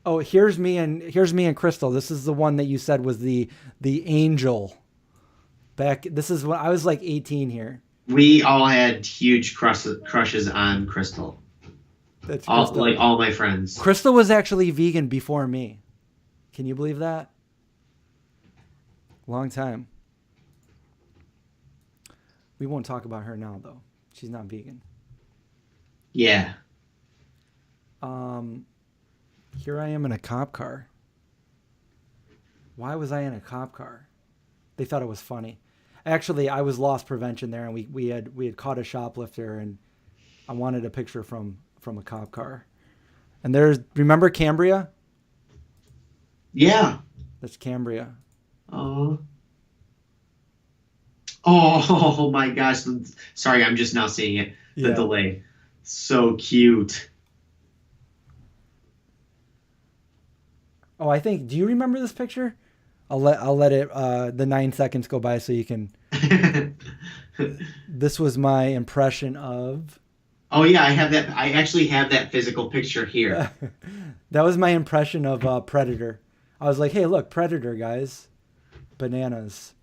Oh, here's me and Crystal. This is the one that you said was the angel. This is when I was like 18 here. We all had huge crushes on Crystal. That's Crystal. Like all my friends. Crystal was actually vegan before me. Can you believe that? Long time. We won't talk about her now though. She's not vegan. Yeah. Here I am in a cop car. Why was I in a cop car? They thought it was funny. Actually, I was loss prevention there, and we had caught a shoplifter, and I wanted a picture from a cop car. And remember Cambria? Yeah. That's Cambria. Oh my gosh. Sorry, I'm just now seeing it. The delay. So cute. Oh, I think. Do you remember this picture? I'll let it the 9 seconds go by so you can. This was my impression of. Oh yeah, I have that. I actually have that physical picture here. That was my impression of Predator. I was like, hey, look, Predator, guys, bananas.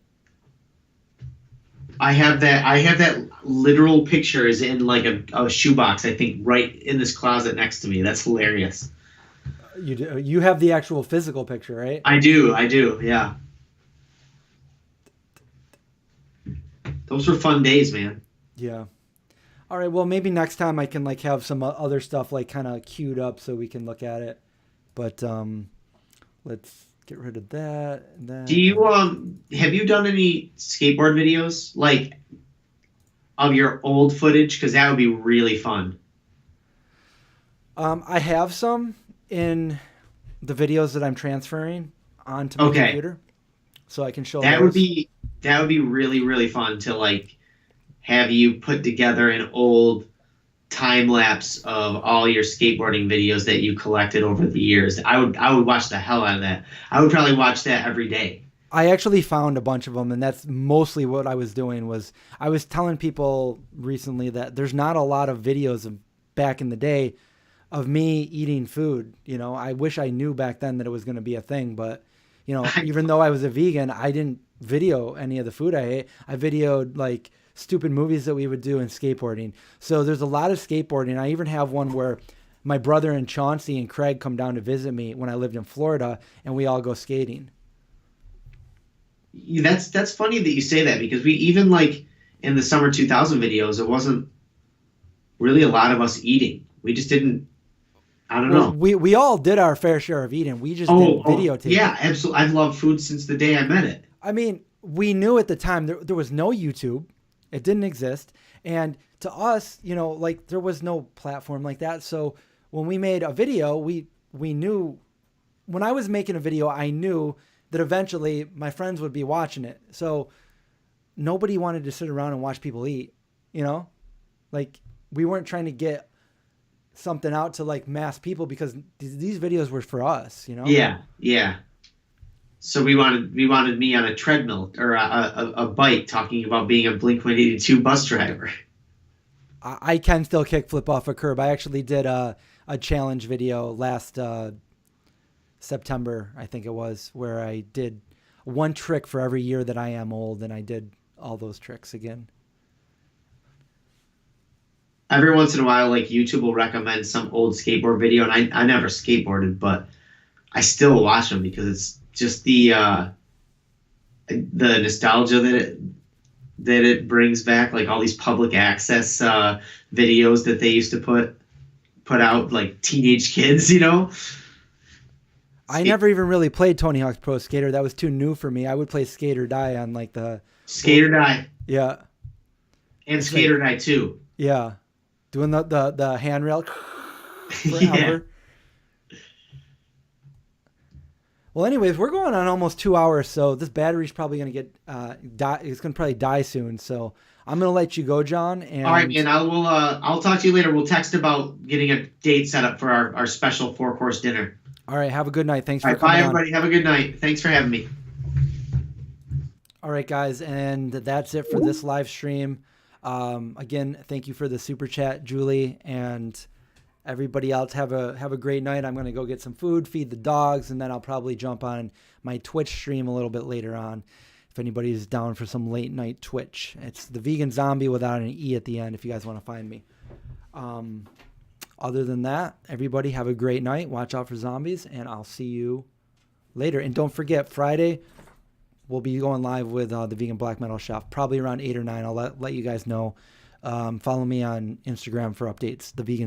I have that literal picture is in like a shoebox. I think right in this closet next to me. That's hilarious. You have the actual physical picture, right? I do, yeah. Those were fun days, man. Yeah. All right, well, maybe next time I can like have some other stuff like kind of queued up so we can look at it. But let's get rid of that. And then... Do you have you done any skateboard videos like of your old footage? Because that would be really fun. I have some in the videos that I'm transferring onto my computer, so I can show that. Those. That would be really, really fun to like have you put together an old time lapse of all your skateboarding videos that you collected over the years. I would watch the hell out of that. I would probably watch that every day. I actually found a bunch of them, and that's mostly what I was doing. Was I was telling people recently that there's not a lot of videos of back in the day of me eating food. You know, I wish I knew back then that it was going to be a thing, but you know, even though I was a vegan, I didn't video any of the food I ate. I videoed like stupid movies that we would do in skateboarding. So there's a lot of skateboarding. I even have one where my brother and Chauncey and Craig come down to visit me when I lived in Florida, and we all go skating. That's funny that you say that, because we even like in the summer 2000 videos, it wasn't really a lot of us eating. We just didn't. I don't know. We all did our fair share of eating. We just didn't videotape. Yeah, absolutely. I've loved food since the day I met it. I mean, we knew at the time there was no YouTube. It didn't exist. And to us, you know, like there was no platform like that. So when we made a video, we knew, when I was making a video, I knew that eventually my friends would be watching it. So nobody wanted to sit around and watch people eat, you know? Like we weren't trying to get something out to like mass people, because these videos were for us, you know? Yeah. So we wanted me on a treadmill or a bike talking about being a Blink-182 bus driver. I can still kickflip off a curb. I actually did a challenge video last September, I think it was, where I did one trick for every year that I am old, and I did all those tricks again. Every once in a while, like YouTube will recommend some old skateboard video, and I never skateboarded, but I still watch them because it's just the nostalgia that it brings back, like all these public access videos that they used to put out, like teenage kids, you know. I never even really played Tony Hawk's Pro Skater. That was too new for me. I would play Skate or Die on like the Skate or Die. Yeah. And Skate or Die 2. Yeah. Doing the handrail. forever. Well, anyways, we're going on almost 2 hours, so this battery's probably going to get it's going to probably die soon. So I'm going to let you go, John. And all right, man. I'll talk to you later. We'll text about getting a date set up for our special 4-course dinner. All right, have a good night. Thanks for coming bye, on. everybody. Have a good night. Thanks for having me. All right, guys, and that's it for this live stream. Again, thank you for the super chat, Julie, and everybody else. Have a great night. I'm going to go get some food, feed the dogs, and then I'll probably jump on my Twitch stream a little bit later on. If anybody's down for some late night Twitch, it's the Vegan Zombie without an E at the end. If you guys want to find me. Other than that, everybody have a great night. Watch out for zombies, and I'll see you later. And don't forget, Friday we'll be going live with the Vegan Black Metal Shop, probably around 8 or 9. I'll let you guys know. Follow me on Instagram for updates. The Vegan